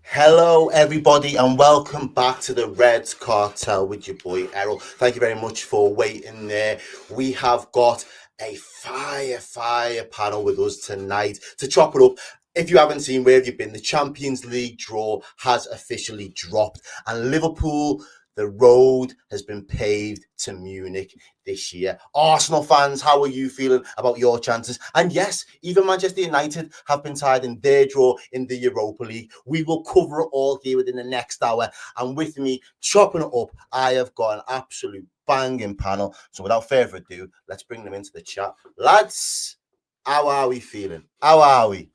Hello, everybody, and welcome back to the Reds Cartel with your boy Errol. Thank you very much for waiting there. We have got a fire panel with us tonight to chop it up. If you haven't seen, where have you been? The Champions League draw has officially dropped, and Liverpool, the road has been paved to Munich this year. Arsenal fans, how are you feeling about your chances? And yes, even Manchester United have been tied in their draw in the Europa League. We will cover it all here within the next hour. And with me, chopping it up, I have got an absolute banging panel. So without further ado, let's bring them into the chat. Lads, how are we feeling? How are we?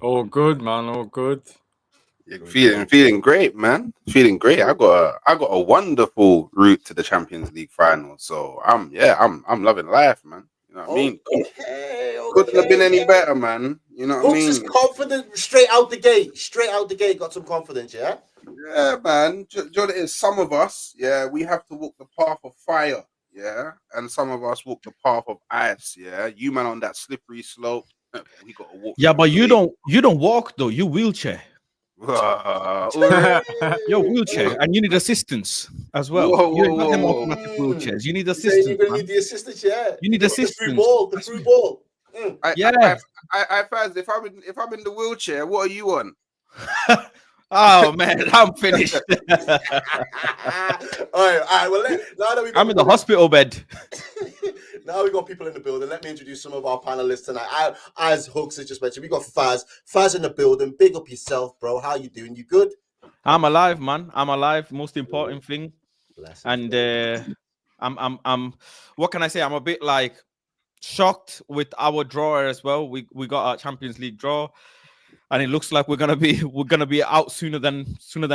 All good, man. All good. Feeling great, man. Feeling great. I got a wonderful route to the Champions League final. So I'm loving life, man. You know what I mean? Couldn't have been any better, man. You know what I mean? Hooks is confident straight out the gate. Straight out the gate, got some confidence, yeah? Yeah, man. Do you know what it is? Some of us, we have to walk the path of fire, yeah, and some of us walk the path of ice, yeah. You man on that slippery slope, we got to walk. Yeah, but you don't walk though. You wheelchair. Your wheelchair, and you need assistance as well. You ain't got them automatic wheelchairs. You need assistance. You're gonna need the assistance, yeah. You need assistance. The through ball. I fans, if I'm in the wheelchair, what are you on? Oh man, I'm finished. all right. Well, now that I'm in the hospital bed. Now we got people in the building. Let me introduce some of our panelists tonight. As Hooks has just mentioned, we got Faz. Faz in the building. Big up yourself, bro. How you doing? You good? I'm alive, man. I'm alive. Most important thing. And I'm. What can I say? I'm a bit like shocked with our draw as well. We got our Champions League draw, and it looks like we're gonna be out sooner than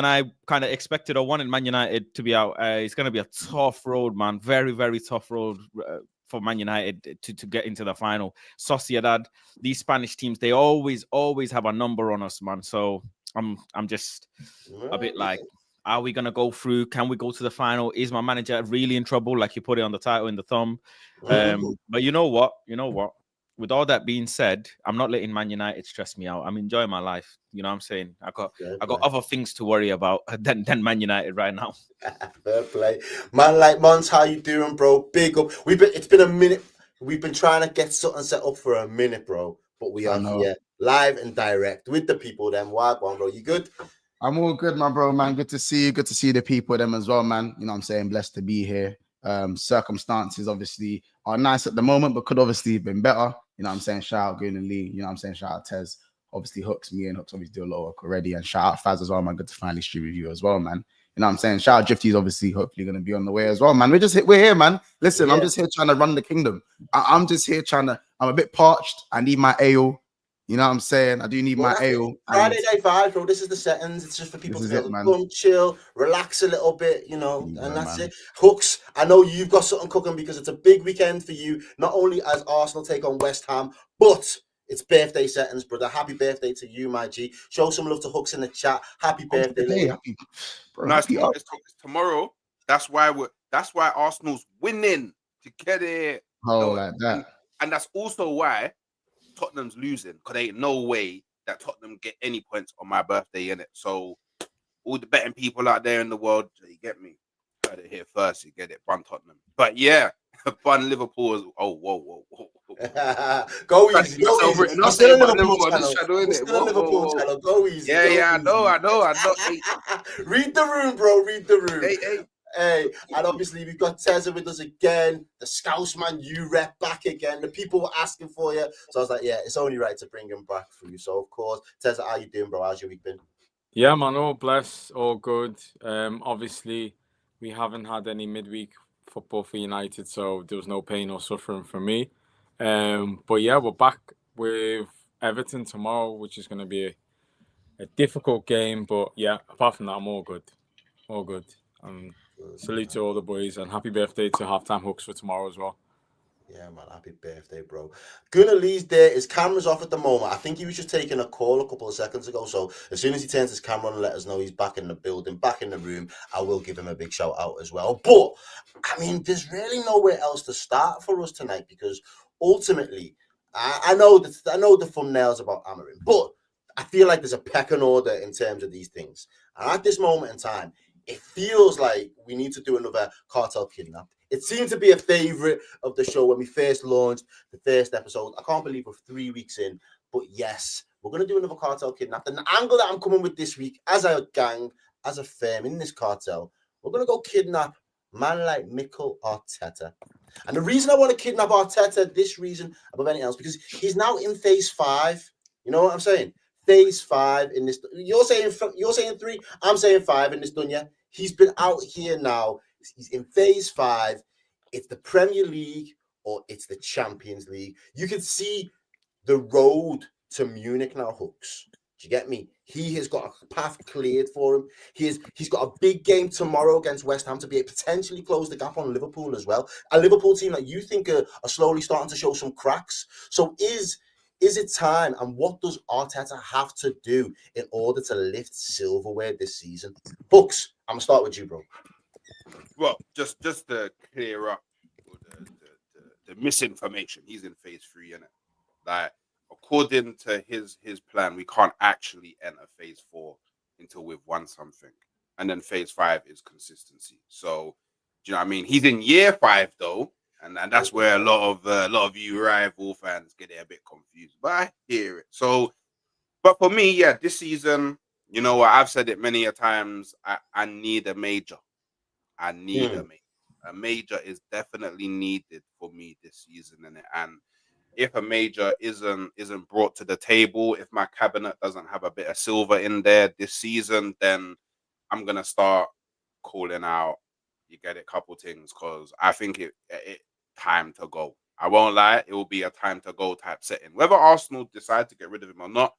I kind of expected or wanted Man United to be out. It's gonna be a tough road, man. Very, very tough road for Man United to get into the final. Sociedad, these Spanish teams, they always have a number on us, man. So I'm just a bit like, are we gonna go through? Can we go to the final? Is my manager really in trouble? Like you put it on the title in the thumb. But you know what? With all that being said, I'm not letting Man United stress me out. I'm enjoying my life. You know what I'm saying? I got other things to worry about than Man United right now. Fair play. Man like Mons, how you doing, bro? Big up. It's been a minute. We've been trying to get something set up for a minute, bro. But we are here live and direct with the people. Them Wagwan, bro. You good? I'm all good, my bro, man. Good to see you. Good to see the people, them as well, man. You know what I'm saying? Blessed to be here. Circumstances obviously are nice at the moment, but could obviously have been better. You know what I'm saying? Shout out Goon and Lee. You know what I'm saying? Shout out Tez. Obviously Hooks, me and Hooks obviously do a lot of work already. And shout out Faz as well, man. Good to finally stream with you as well, man. You know what I'm saying? Shout out Drifty's obviously hopefully going to be on the way as well, man. We're here, man. Listen, I'm just here trying to run the kingdom. I'm just here I'm a bit parched. I need my ale. You know what I'm saying? I do need my ale. Friday night vibes, bro. This is the settings. It's just for people to come, chill, relax a little bit, you know, and that's it. Hooks, I know you've got something cooking because it's a big weekend for you. Not only as Arsenal take on West Ham, but it's birthday settings, brother. Happy birthday to you, my G. Show some love to Hooks in the chat. Happy birthday, It's tomorrow. That's why Arsenal's winning to get it. Oh, like that. And that's also why Tottenham's losing, because there ain't no way that Tottenham get any points on my birthday in it. So all the betting people out there in the world, you get me? Heard it here first, you get it, bun Tottenham. But yeah, bun Liverpool is whoa. Go easy. I'm still in Liverpool channel. Go easy. I know. Read the room, bro. Read the room. Hey, and obviously we've got Teza with us again. The Scousman, you rep back again. The people were asking for you. So I was like, yeah, it's only right to bring him back for you. So, of course, Teza, how you doing, bro? How's your week been? Yeah, man, all blessed, all good. Obviously, we haven't had any midweek football for United, so there was no pain or suffering for me. But yeah, we're back with Everton tomorrow, which is going to be a difficult game. But yeah, apart from that, I'm all good. All good. Salute to all the boys and happy birthday to Halftime Hooks for tomorrow as well. Yeah, man, happy birthday, bro. Gunnar Lee's there. His camera's off at the moment. I think he was just taking a call a couple of seconds ago. So as soon as he turns his camera on and let us know he's back in the building, back in the room, I will give him a big shout out as well. But, I mean, there's really nowhere else to start for us tonight because ultimately, I know the thumbnail's about Amorim, but I feel like there's a pecking order in terms of these things. And at this moment in time, it feels like we need to do another Cartel Kidnap. It seemed to be a favorite of the show when we first launched the first episode. I can't believe we're 3 weeks in, but yes, we're going to do another Cartel Kidnap. And the angle that I'm coming with this week, as a gang, as a firm in this cartel, we're going to go kidnap man like Mikel Arteta. And the reason I want to kidnap Arteta, this reason above anything else, because he's now in phase 5. You know what I'm saying? Phase 5 in this. You're saying 3. I'm saying 5 in this dunya. He's been out here now. He's in phase 5. It's the Premier League or it's the Champions League. You can see the road to Munich now, Hooks. Do you get me? He has got a path cleared for him. He's got a big game tomorrow against West Ham to be potentially close the gap on Liverpool as well. A Liverpool team that you think are slowly starting to show some cracks. So is it time, and what does Arteta have to do in order to lift silverware this season? Hooks, I'm gonna start with you, bro. Well, just to clear up the misinformation, he's in phase 3, innit? Like, according to his plan, we can't actually enter phase 4 until we've won something, and then phase 5 is consistency. So, do you know what I mean? He's in year 5 though, and that's where a lot of you rival fans get it a bit confused. But I hear it. So, but for me, yeah, this season, you know what? I've said it many a times. I need a major. I need a major. A major is definitely needed for me this season, and if a major isn't brought to the table, if my cabinet doesn't have a bit of silver in there this season, then I'm gonna start calling out. You get it, couple things, because I think it time to go. I won't lie, it will be a time to go type setting. Whether Arsenal decide to get rid of him or not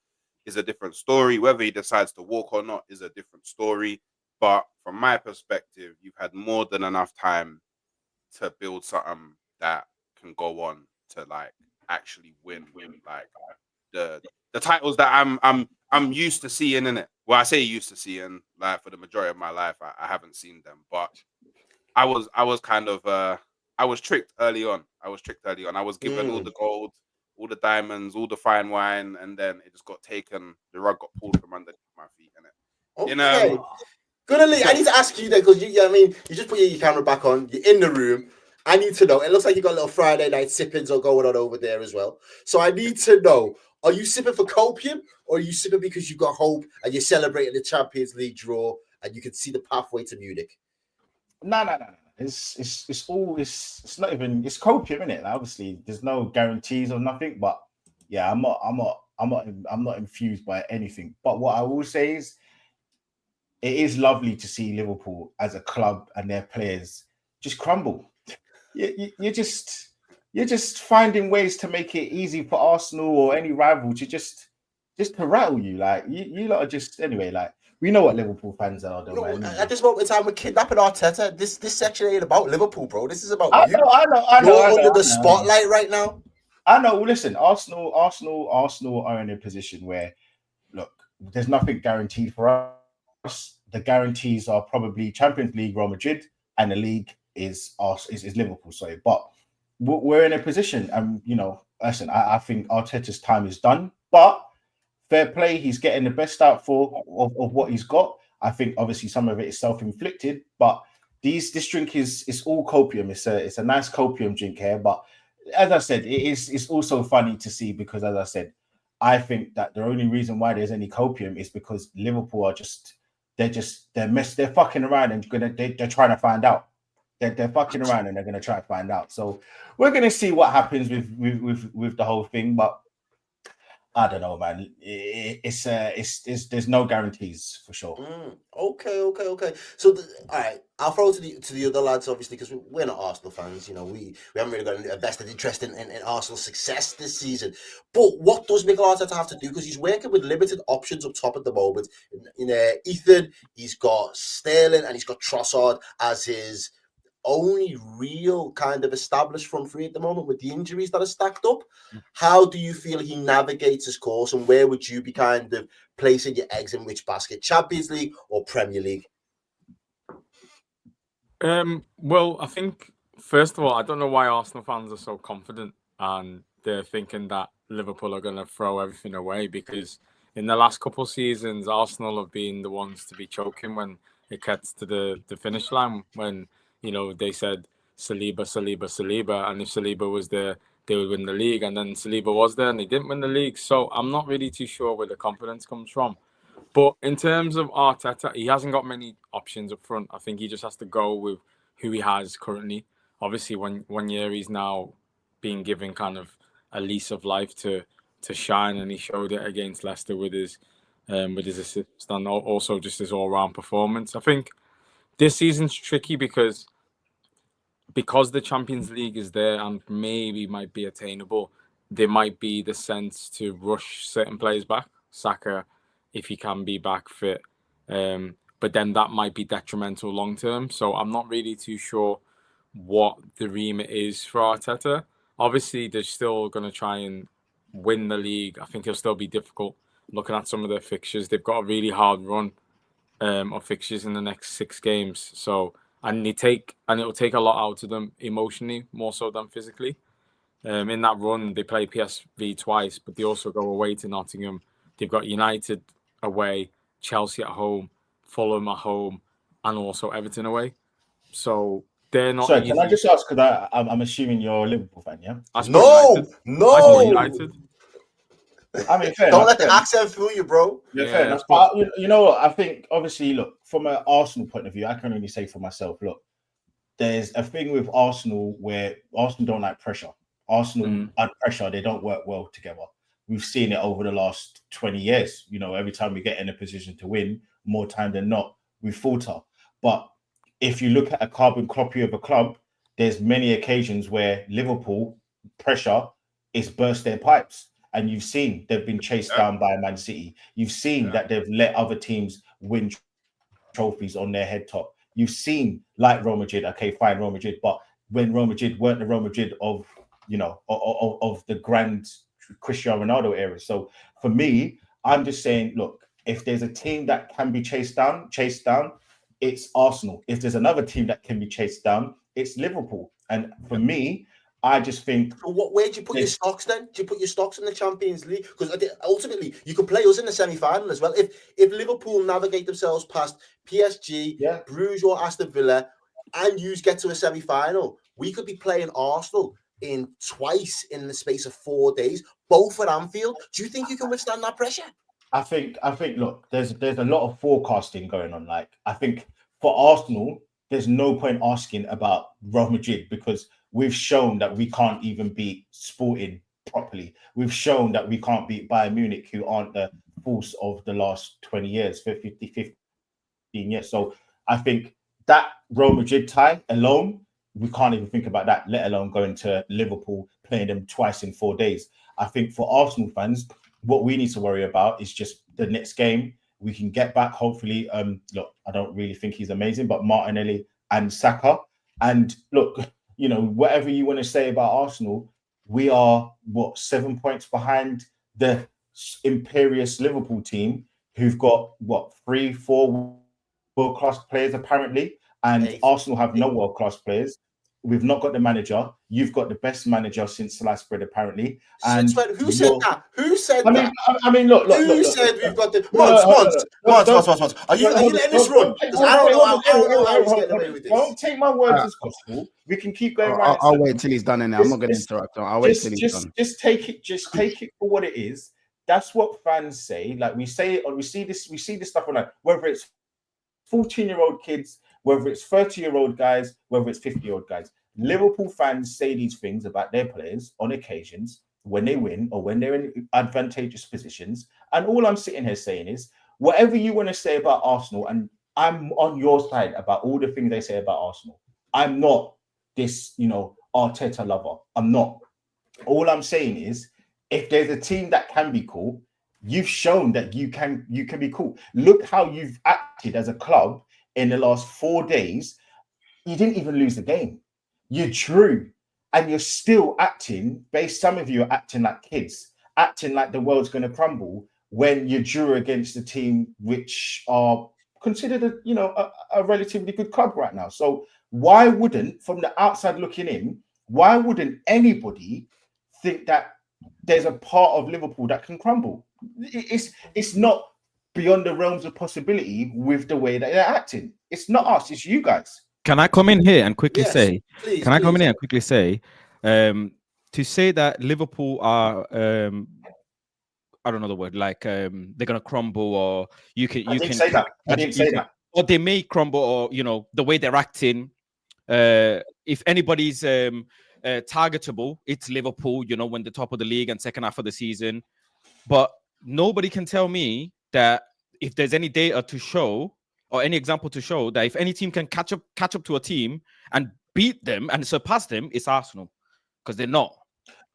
is a different story. Whether he decides to walk or not is a different story. But from my perspective, you've had more than enough time to build something that can go on to like actually win like the titles that I'm used to seeing in it. Well, I say used to seeing, like, for the majority of my life, I haven't seen them, but I was kind of I was tricked early on. I was given all the gold, all the diamonds, all the fine wine, and then it just got taken. The rug got pulled from underneath my feet, innit? Okay. You know, Good, I need to ask you then, because you know what I mean, you just put your camera back on, you're in the room. I need to know. It looks like you got a little Friday night sippings are going on over there as well. So I need to know, are you sipping for copium, or are you sipping because you've got hope and you're celebrating the Champions League draw and you can see the pathway to Munich? No. It's not even, it's copium, isn't it? Like, obviously, there's no guarantees or nothing, but yeah, I'm not infused by anything. But what I will say is, it is lovely to see Liverpool as a club and their players just crumble. You're just finding ways to make it easy for Arsenal or any rival to just to rattle you. Like you lot are just, anyway. Like, we know what Liverpool fans are, though, man. At this moment in time, we're kidnapping Arteta. This section ain't about Liverpool, bro. This is about you. I know. You're under the spotlight right now. I know. Listen, Arsenal are in a position where, look, there's nothing guaranteed for us. The guarantees are probably Champions League, Real Madrid, and the league is Liverpool. Sorry, but we're in a position, and you know, listen, I think Arteta's time is done. But fair play, he's getting the best out of what he's got. I think obviously some of it is self-inflicted, but this drink is all copium. It's a nice copium drink here. But as I said, it's also funny to see, because as I said, I think that the only reason why there's any copium is because Liverpool are they're fucking around and they're trying to find out. They're fucking around and they're gonna try to find out. So we're gonna see what happens with the whole thing. But I don't know, man. There's no guarantees for sure. Okay. So, all right, I'll throw it to the other lads, obviously, because we're not Arsenal fans. You know, we haven't really got a vested interest in Arsenal's success this season. But what does Mikel Arteta have to do? Because he's working with limited options up top at the moment. In Ethan, he's got Sterling and he's got Trossard as his only real kind of established front three at the moment, with the injuries that are stacked up. How do you feel he navigates his course, and where would you be kind of placing your eggs in which basket, Champions League or Premier League? Well, I think, first of all, I don't know why Arsenal fans are so confident and they're thinking that Liverpool are going to throw everything away, because in the last couple of seasons, Arsenal have been the ones to be choking when it gets to the finish line. When they said Saliba, Saliba, Saliba, and if Saliba was there, they would win the league. And then Saliba was there, and they didn't win the league. So I'm not really too sure where the confidence comes from. But in terms of Arteta, he hasn't got many options up front. I think he just has to go with who he has currently. Obviously, one year he's now being given kind of a lease of life to shine, and he showed it against Leicester with his assist and also just his all-round performance. I think this season's tricky because the Champions League is there and maybe might be attainable. There might be the sense to rush certain players back. Saka, if he can be back fit, but then that might be detrimental long term. So I'm not really too sure what the remit is for Arteta. Obviously, they're still going to try and win the league. I think it'll still be difficult looking at some of their fixtures. They've got a really hard run of fixtures in the next 6 games. So and it'll take a lot out of them emotionally, more so than physically. In that run, they play PSV twice, but they also go away to Nottingham. They've got United away, Chelsea at home, Fulham at home, and also Everton away. So they're not. Sorry, can I just ask? Because I'm assuming you're a Liverpool fan, yeah? No. United. I mean, fair Don't enough, let the accent fool you, bro. Yeah, fair enough. But you know what? I think obviously, look, from an Arsenal point of view, I can only say for myself, look, there's a thing with Arsenal where Arsenal don't like pressure. Arsenal under pressure, they don't work well together. We've seen it over the last 20 years. Every time we get in a position to win, more time than not, we falter. But if you look at a carbon copy of a club, there's many occasions where Liverpool pressure is burst their pipes. And you've seen they've been chased down by Man City. You've seen that they've let other teams win trophies on their head top. You've seen, like Real Madrid, okay, fine, Real Madrid, but when Real Madrid weren't the Real Madrid of the grand Cristiano Ronaldo era. So for me, I'm just saying, look, if there's a team that can be chased down, it's Arsenal. If there's another team that can be chased down, it's Liverpool. And for me, I just think. So where do you put your stocks then? Do you put your stocks in the Champions League? Because ultimately, you could play us in the semi-final as well. If Liverpool navigate themselves past PSG, Bruges, or Aston Villa, and you get to a semi-final, we could be playing Arsenal in twice in the space of 4 days, both at Anfield. Do you think you can withstand that pressure? I think. Look, there's a lot of forecasting going on. Like, I think for Arsenal, there's no point asking about Real Madrid because we've shown that we can't even beat Sporting properly. We've shown that we can't beat Bayern Munich, who aren't the force of the last 20 years, 15 years. So I think that Real Madrid tie alone, we can't even think about that, let alone going to Liverpool, playing them twice in 4 days. I think for Arsenal fans, what we need to worry about is just the next game. We can get back, hopefully. Look, I don't really think he's amazing, but Martinelli and Saka. And look, whatever you want to say about Arsenal, we are 7 points behind the imperious Liverpool team, who've got 3-4 world-class players apparently, and Arsenal have no world-class players. We've not got the manager. You've got the best manager since sliced bread, apparently. And who said that? Who said that? I mean, look. Who said we've got the Mons? Are you letting this run? Because I don't know how he's getting away with this. Don't take my words as gospel. We can keep going right. I'll wait till he's done in there. I'm not going to interrupt. I'll wait till he's done. Just take it for what it is. That's what fans say. Like we say, or we see this stuff online. Whether it's 14-year-old kids, whether it's 30-year-old guys, whether it's 50-year-old guys. Liverpool fans say these things about their players on occasions when they win or when they're in advantageous positions. And all I'm sitting here saying is, whatever you want to say about Arsenal, and I'm on your side about all the things they say about Arsenal. I'm not this, Arteta lover. I'm not. All I'm saying is, if there's a team that can be cool, you've shown that you can be cool. Look how you've acted as a club in the last 4 days. You didn't even lose the game. You drew, and you're still acting. Some of you are acting like kids, acting like the world's going to crumble when you drew against a team which are considered a relatively good club right now. So why wouldn't, from the outside looking in, why wouldn't anybody think that there's a part of Liverpool that can crumble? it's not beyond the realms of possibility with the way that they're acting. It's not us, it's you guys. Can I come in here and quickly Yes, say? please, Can I come in please. here and quickly say? To say that Liverpool are, I don't know the word, like they're gonna crumble, or you can. I didn't say that. I didn't say that. Or they may crumble, or the way they're acting. If anybody's targetable, it's Liverpool. When the top of the league and second half of the season. But nobody can tell me that if there's any data to show or any example to show that if any team can catch up to a team and beat them and surpass them, it's Arsenal, because they're not.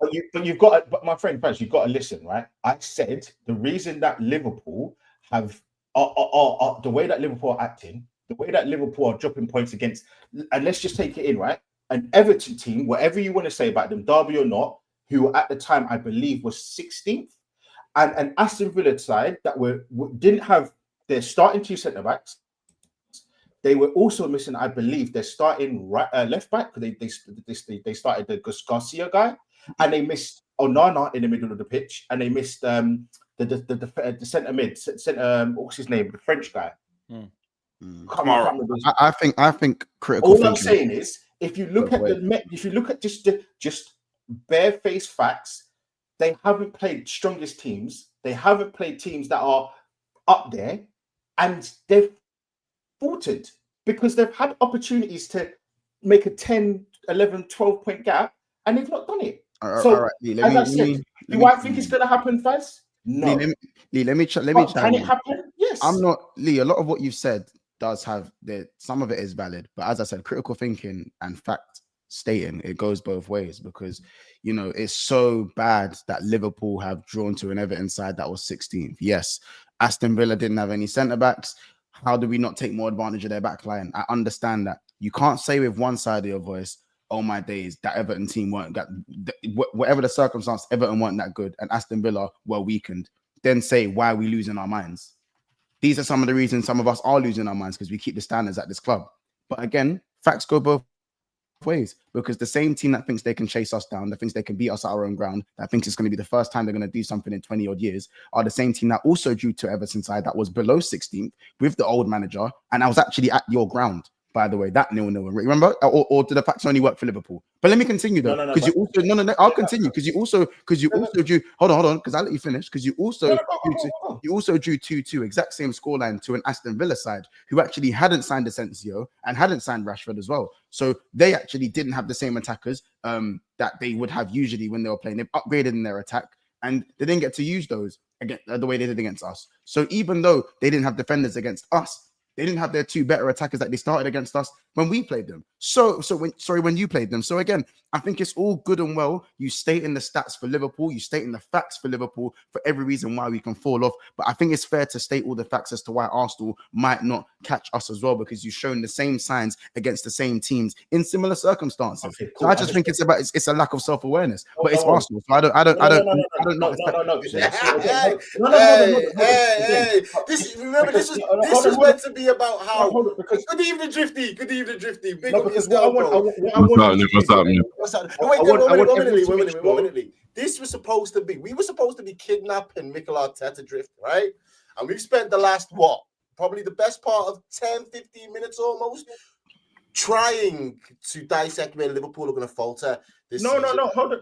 But you've got, but my friend, Paz, you've got to listen, right? I said the reason that Liverpool have the way that Liverpool are acting, the way that Liverpool are dropping points against, and let's just take it in, right? An Everton team, whatever you want to say about them, Derby or not, who at the time I believe was 16th, and an Aston Villa side that didn't have their starting two centre backs. They were also missing, I believe, their starting left back. They started the Garcia guy, and they missed Onana in the middle of the pitch, and they missed the centre mid, what's his name, the French guy. I think critical. All I'm saying is, if you look at just bare-faced facts, they haven't played strongest teams. They haven't played teams that are up there, and they've faltered because they've had opportunities to make a 10, 11, 12 point gap, and they've not done it. So, all right, Lee, as I said, do I think it's going to happen, Faz? No. Lee, let me Can it happen? Yes. I'm not, Lee. A lot of what you've said does have some of it is valid, but as I said, critical thinking and fact stating, it goes both ways, because it's so bad that Liverpool have drawn to an Everton side that was 16th. Yes, Aston Villa didn't have any centre backs. How do we not take more advantage of their back line? I understand that. You can't say with one side of your voice, oh my days, that Everton team weren't whatever the circumstance, Everton weren't that good and Aston Villa were weakened. Then say, why are we losing our minds? These are some of the reasons some of us are losing our minds, because we keep the standards at this club. But again, facts go both ways, because the same team that thinks they can chase us down, that thinks they can beat us at our own ground, that thinks it's going to be the first time they're going to do something in 20 odd years, are the same team that also drew to Everton side that was below 16th with the old manager, and I was actually at your ground, by the way, that 0-0. Remember, or did the facts only work for Liverpool? But let me continue though, because you also I'll continue, because you also drew. Hold on, because I'll let you finish. Because you also drew 2-2, exact same scoreline, to an Aston Villa side who actually hadn't signed Asensio and hadn't signed Rashford as well. So they actually didn't have the same attackers that they would have usually when they were playing. They've upgraded in their attack, and they didn't get to use those again the way they did against us. So even though they didn't have defenders against us, they didn't have their two better attackers that they started against us when we played them. When you played them. So again, I think it's all good and well. You state in the stats for Liverpool, you state in the facts for Liverpool for every reason why we can fall off. But I think it's fair to state all the facts as to why Arsenal might not catch us as well, because you've shown the same signs against the same teams in similar circumstances. Okay, cool. So I just think it's a lack of self-awareness. But it's Arsenal. So I don't know. This was meant to be about how. Good evening, Drifty. Big up yourself, bro. What's happening? One minute. This was supposed to be. We were supposed to be kidnapping Mikel Arteta, Drift, right? And we've spent the last probably the best part of 10, 15 minutes almost trying to dissect where Liverpool are going to falter. No. Hold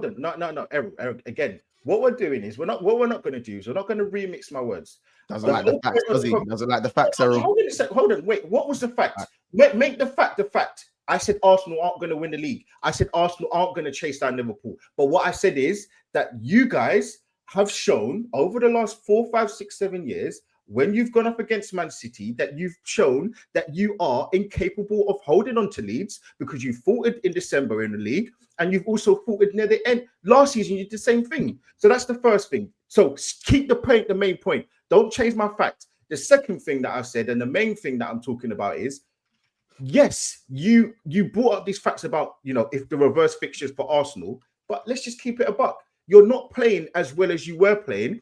on. No. Eric, again. What we're doing is we're not going to do is we're not going to remix my words. Doesn't like the facts, does he? Doesn't like the facts, Errol. Hold on. Wait, what was the fact? Make the fact the fact. I said Arsenal aren't going to win the league. I said Arsenal aren't going to chase down Liverpool. But what I said is that you guys have shown over the last 4, 5, 6, 7 years, when you've gone up against Man City, that you've shown that you are incapable of holding on to leads, because you faltered in December in the league, and you've also faltered near the end. Last season, you did the same thing. So that's the first thing. So keep the main point. Don't change my fact. The second thing that I said, and the main thing that I'm talking about is, yes, you brought up these facts about, if the reverse fixtures for Arsenal, but let's just keep it a buck. You're not playing as well as you were playing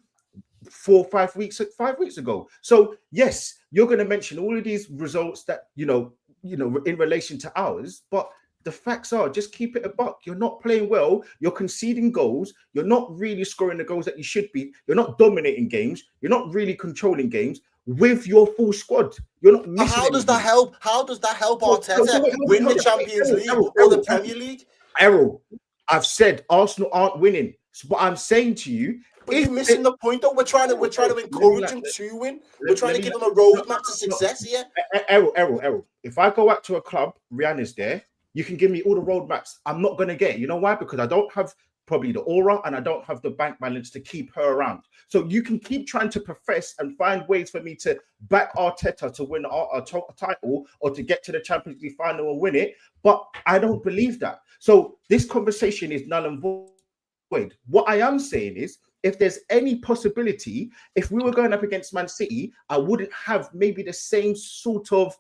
4 or 5 weeks ago. So yes, you're going to mention all of these results that in relation to ours, but The facts are, just keep it a buck. You're not playing well. You're conceding goals. You're not really scoring the goals that you should be. You're not dominating games. You're not really controlling games with your full squad. You're not missing. How does that help? How does that help Arteta win the Champions League or the Premier League? Errol, I've said Arsenal aren't winning. So what I'm saying to you, but you're missing the point, though. We're trying to encourage him to win. We're trying to give him a roadmap to success here. Errol. If I go out to a club, Rihanna's there. You can give me all the roadmaps. I'm not going to get it. You know why? Because I don't have probably the aura and I don't have the bank balance to keep her around. So you can keep trying to profess and find ways for me to back Arteta to win a title or to get to the Champions League final and win it. But I don't believe that. So this conversation is null and void. What I am saying is, if there's any possibility, if we were going up against Man City, I wouldn't have maybe the same sort of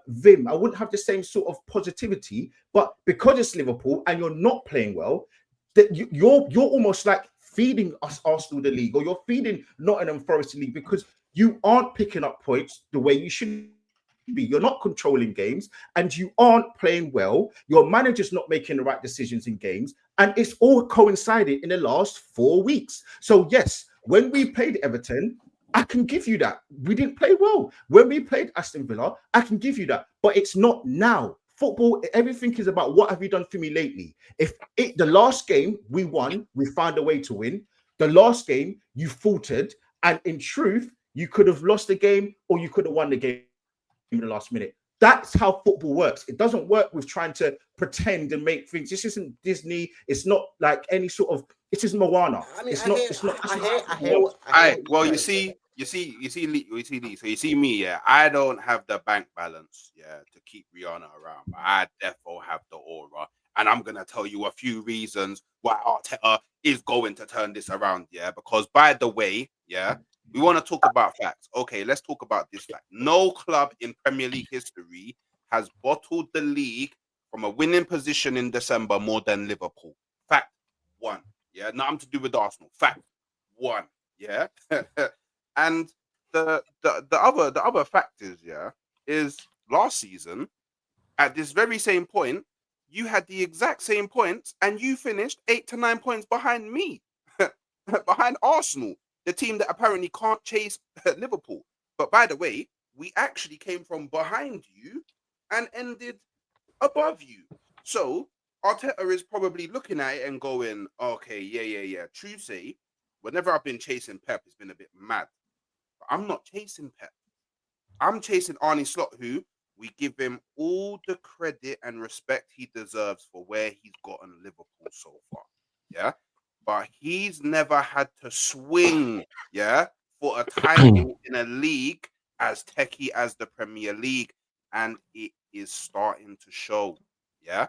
vim. I wouldn't have the same sort of positivity. But because it's Liverpool and you're not playing well, that you're almost like feeding us Arsenal the league, or you're feeding Nottingham Forest the league, because you aren't picking up points the way you should be. You're not controlling games and you aren't playing well. Your manager's not making the right decisions in games, and it's all coincided in the last 4 weeks. So yes, when we played Everton, I can give you that. We didn't play well. When we played Aston Villa, I can give you that. But it's not now. Football, everything is about what have you done for me lately. The last game we won, we found a way to win. The last game you faltered, and in truth, you could have lost the game or you could have won the game in the last minute. That's how football works. It doesn't work with trying to pretend and make things. This isn't Disney. It's not like any sort of. It is Moana. I mean, it's not. Well, you see, Lee. So you see me, yeah. I don't have the bank balance, yeah, to keep Rihanna around, but I therefore have the aura, and I'm gonna tell you a few reasons why Arteta is going to turn this around, yeah. Because by the way, yeah, we want to talk about facts. Okay, let's talk about this fact. No club in Premier League history has bottled the league from a winning position in December more than Liverpool. Fact one, yeah. Nothing to do with Arsenal. Fact one, yeah. And the other fact is, yeah, is last season at this very same point, you had the exact same points and you finished 8 to 9 points behind me, behind Arsenal, the team that apparently can't chase Liverpool. But by the way, we actually came from behind you and ended above you. So Arteta is probably looking at it and going, okay, yeah. True say, whenever I've been chasing Pep, it's been a bit mad. I'm not chasing Pep. I'm chasing Arne Slot, who we give him all the credit and respect he deserves for where he's gotten Liverpool so far. Yeah. But he's never had to swing, yeah, for a title in a league as techie as the Premier League. And it is starting to show. Yeah.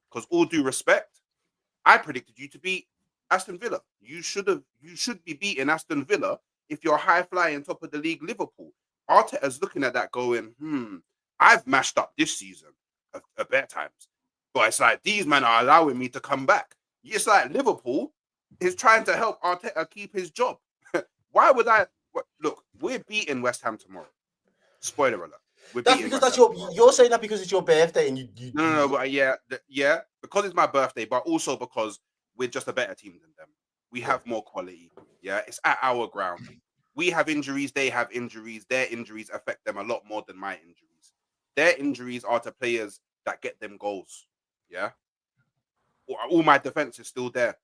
Because all due respect, I predicted you to beat Aston Villa. You should be beating Aston Villa if you're high flying top of the league, Liverpool. Arteta's looking at that going, I've mashed up this season a better times. But it's like, these men are allowing me to come back. It's like Liverpool is trying to help Arteta keep his job. Why would I? Look, we're beating West Ham tomorrow. Spoiler alert. That's because you're saying that because it's your birthday and you No, but yeah, because it's my birthday, but also because we're just a better team than them. We have more quality. Yeah, it's at our ground. We have injuries, they have injuries. Their injuries affect them a lot more than my injuries. Their injuries are to players that get them goals. Yeah. All my defense is still there.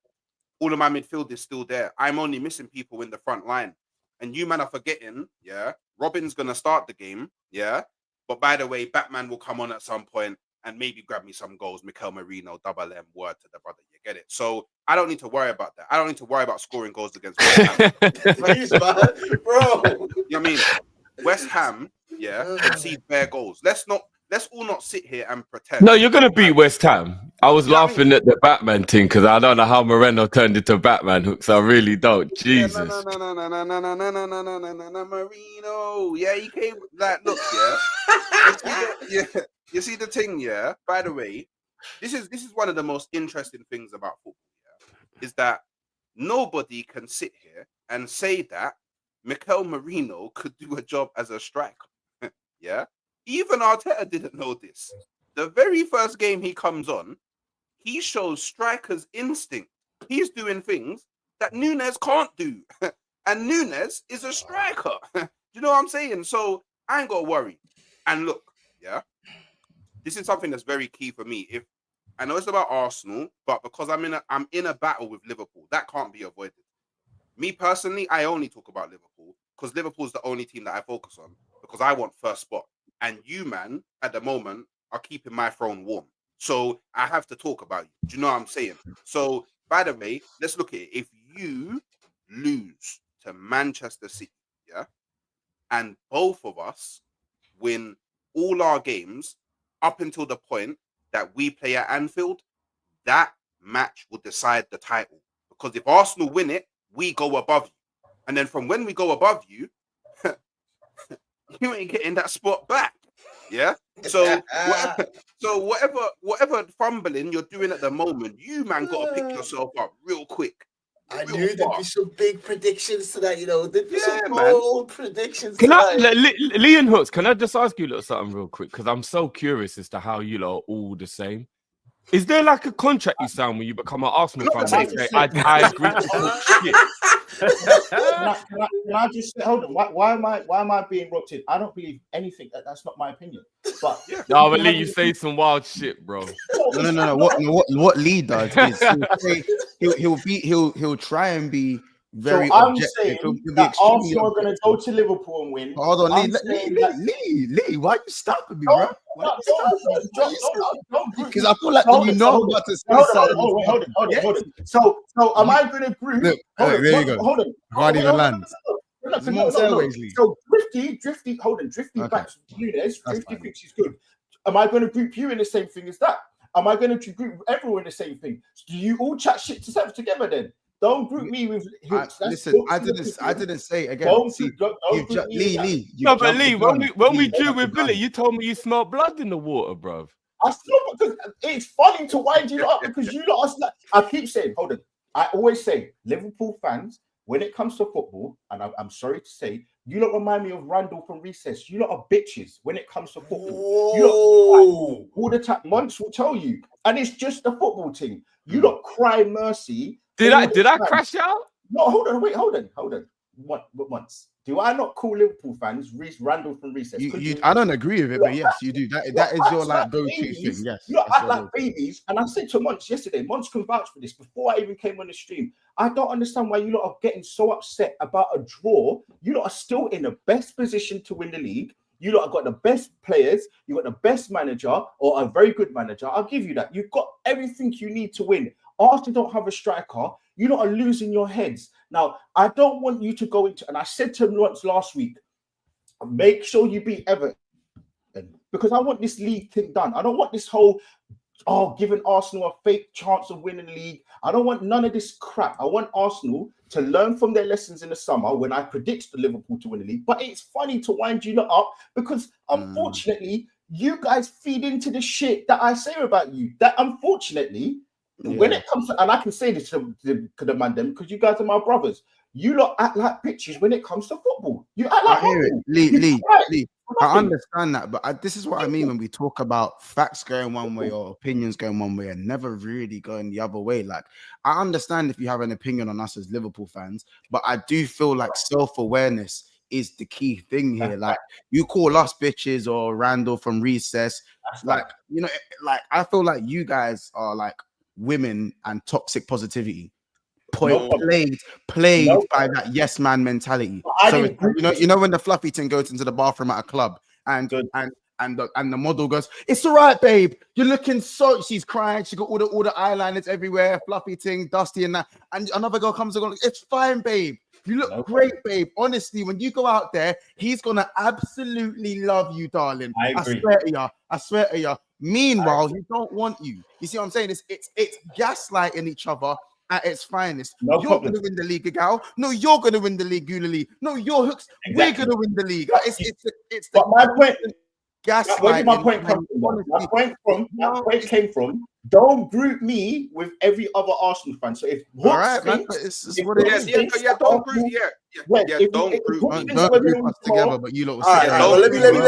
All of my midfield is still there. I'm only missing people in the front line. And you man are forgetting, yeah, Robin's going to start the game, yeah. But by the way, Batman will come on at some point and maybe grab me some goals. Mikel Marino, double M, word to the brother. You get it? So I don't need to worry about that. I don't need to worry about scoring goals against West Ham. Please, man, bro. You know what I mean? West Ham, yeah, concede bare goals. Let's all not sit here and pretend. No, you're gonna beat West Ham. I was laughing at the Batman thing because I don't know how Moreno turned into Batman hooks. I really don't. Jesus. No, Marino. Yeah, he came like, look, yeah. You see the thing, yeah. By the way, this is one of the most interesting things about football, yeah, is that nobody can sit here and say that Mikel Marino could do a job as a striker. Yeah. Even Arteta didn't know this. the very first game he comes on, he shows striker's instinct. He's doing things that Nunes can't do. And Nunes is a striker. Do you know what I'm saying? So I ain't got to worry. And look, yeah, this is something that's very key for me. If I know it's about Arsenal, but because I'm in a battle with Liverpool, that can't be avoided. Me personally, I only talk about Liverpool because Liverpool's the only team that I focus on because I want first spot. And you, man, at the moment are keeping my throne warm. So I have to talk about you. Do you know what I'm saying? So, by the way, let's look at it. If you lose to Manchester City, yeah, and both of us win all our games up until the point that we play at Anfield, that match will decide the title. Because if Arsenal win it, we go above you. And then from when we go above you, you ain't getting that spot back. Yeah. So whatever fumbling you're doing at the moment, you man gotta pick yourself up real quick. I knew there'd be some big predictions to that, you know. There'd be some man. bold predictions. Can Lee and Hooks, can I just ask you a little something real quick? Because I'm so curious as to how you lot are all the same. Is there like a contract you sign when you become an Arsenal fan? Where you say, I agree to talk shit. Can I just say, hold on? Why am I being roped in? I don't believe anything. That's not my opinion. But no, but Lee, you say some wild shit, bro. No. What Lee does is he'll try and be very. So I'm objective. saying He'll be that extremely Arsenal are going to go to Liverpool and win. Hold on, I'm Lee, why you stopping me, bro? Don't Because I feel like you know about to say something. Hold on. So am I going to group? Look, there you go. Hold on. Can't even land. So Drifty, hold on. Drifty backs Nunes. Drifty thinks he's good. Am I going to group you in the same thing as that? Am I going to group everyone in the same thing? Do you all chat shit together then? Don't group me with Hooks. Listen, I didn't say again. Lee. No, but Lee, when we drew with Billy, you told me you smelled blood in the water, bro. I still, because it's funny to wind you up because you lot are. I keep saying, hold on. I always say, Liverpool fans, when it comes to football, and I'm sorry to say, you lot remind me of Randall from Recess. You lot are bitches when it comes to football. You lot all the time. Months will tell you, and it's just a football team. You lot cry mercy. Did I crash out? No, hold on. What months? Do I not call Liverpool fans Randall from Recess? I don't agree with it, but yes, you do. That is your like go-to thing. Yes, you act like babies. And I said to Monts yesterday, Monts can vouch for this before I even came on the stream. I don't understand why you lot are getting so upset about a draw. You lot are still in the best position to win the league. You lot have got the best players. You got the best manager or a very good manager. I'll give you that. You've got everything you need to win. Arsenal don't have a striker. You lot are losing your heads. Now, I don't want you to go into, and I said to him once last week, make sure you beat Everton because I want this league thing done. I don't want this whole, giving Arsenal a fake chance of winning the league. I don't want none of this crap. I want Arsenal to learn from their lessons in the summer when I predict the Liverpool to win the league. But it's funny to wind you lot up because unfortunately, you guys feed into the shit that I say about you. That unfortunately, when it comes to, and I can say this to the man them because you guys are my brothers. You lot act like bitches when it comes to football. You act like Lee. I understand that, but this is what I mean when we talk about facts going one way or opinions going one way and never really going the other way. Like, I understand if you have an opinion on us as Liverpool fans, but I do feel like self-awareness is the key thing here. Like, you call us bitches or Randall from Recess. Like, you know, like I feel like you guys are like women and toxic positivity. Plagued by that yes man mentality. So you know when the fluffy thing goes into the bathroom at a club and the model goes, "It's all right, babe. You're looking so." She's crying. She got all the eyeliners everywhere, fluffy thing, dusty and that. And another girl comes along. "It's fine, babe. You look great, babe. Honestly, when you go out there, he's gonna absolutely love you, darling. I swear to you. Meanwhile, he don't want you. You see what I'm saying? It's gaslighting each other at its finest. You're going to win the league, gal. No, you're going to win the league, Gulali. No, you're Hooks. Exactly. We're going to win the league. It's but my point. Where did my gaslighting. point come from? That point came from. Don't group me with every other Arsenal fan. So if All Hooks right, man. thinks, It's if what it Hooks is. thinks that don't Arsenal- group. Yeah, Don't if group Hooks me. thinks Don't that we're group doing us tomorrow- together, but you lot will All right, sit all right. down. Well, don't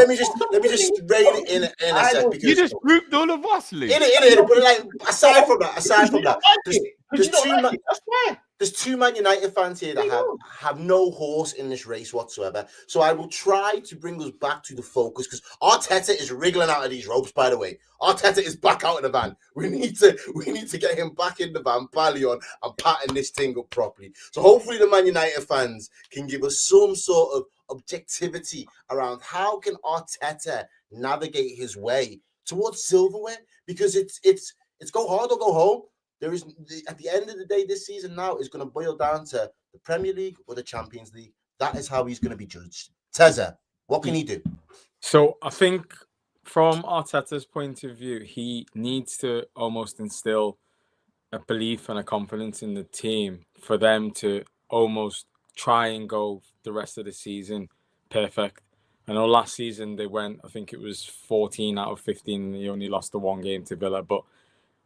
let me just rein it in a I sec will- because You just grouped all of us, Lee. in it. But like aside from that, Because you don't like it. Because you there's don't like it. That's fine. there's two Man United fans here that There you have no horse in this race whatsoever. So I will try to bring us back to the focus because Arteta is wriggling out of these ropes. By the way, Arteta is back out of the van. We need to get him back in the van, Pallion, and pattern this thing up properly. So hopefully the Man United fans can give us some sort of objectivity around how can Arteta navigate his way towards silverware, because it's go hard or go home. There is at the end of the day, this season now is going to boil down to the Premier League or the Champions League. That is how he's going to be judged. Teza, what can he do? So I think from Arteta's point of view, he needs to almost instill a belief and a confidence in the team for them to almost try and go the rest of the season perfect. I know last season they went, I think it was 14 out of 15, and they only lost the one game to Villa, but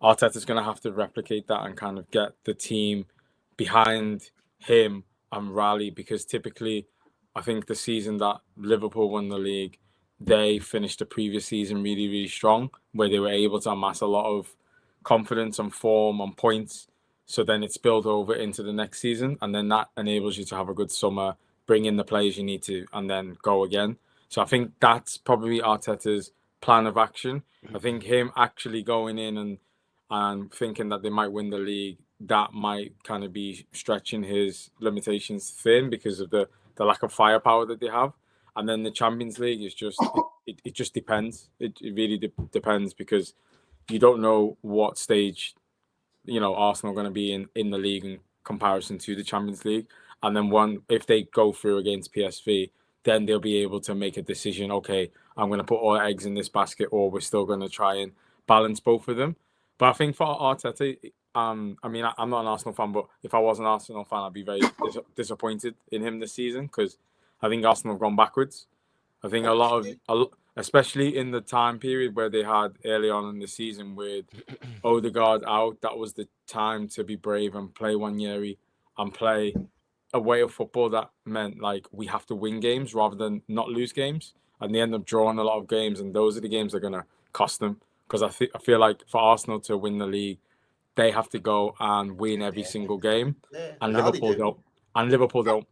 Arteta's going to have to replicate that and kind of get the team behind him and rally, because typically I think the season that Liverpool won the league, they finished the previous season really, really strong, where they were able to amass a lot of confidence and form and points. So then it's spilled over into the next season, and then that enables you to have a good summer, bring in the players you need to, and then go again. So I think that's probably Arteta's plan of action. I think him actually going in and thinking that they might win the league, that might kind of be stretching his limitations thin because of the lack of firepower that they have. And then the Champions League is just, it just depends. It really depends, because you don't know what stage, Arsenal are going to be in the league in comparison to the Champions League. And then if they go through against PSV, then they'll be able to make a decision. Okay, I'm going to put all eggs in this basket, or we're still going to try and balance both of them. But I think for Arteta, I mean, I'm not an Arsenal fan, but if I was an Arsenal fan, I'd be very disappointed in him this season, because I think Arsenal have gone backwards. I think especially in the time period where they had early on in the season with Odegaard out, that was the time to be brave and play Wanyeri and play a way of football that meant like we have to win games rather than not lose games. And they end up drawing a lot of games, and those are the games that are going to cost them. Because I feel like for Arsenal to win the league, they have to go and win every single game, and Liverpool don't. And Liverpool don't.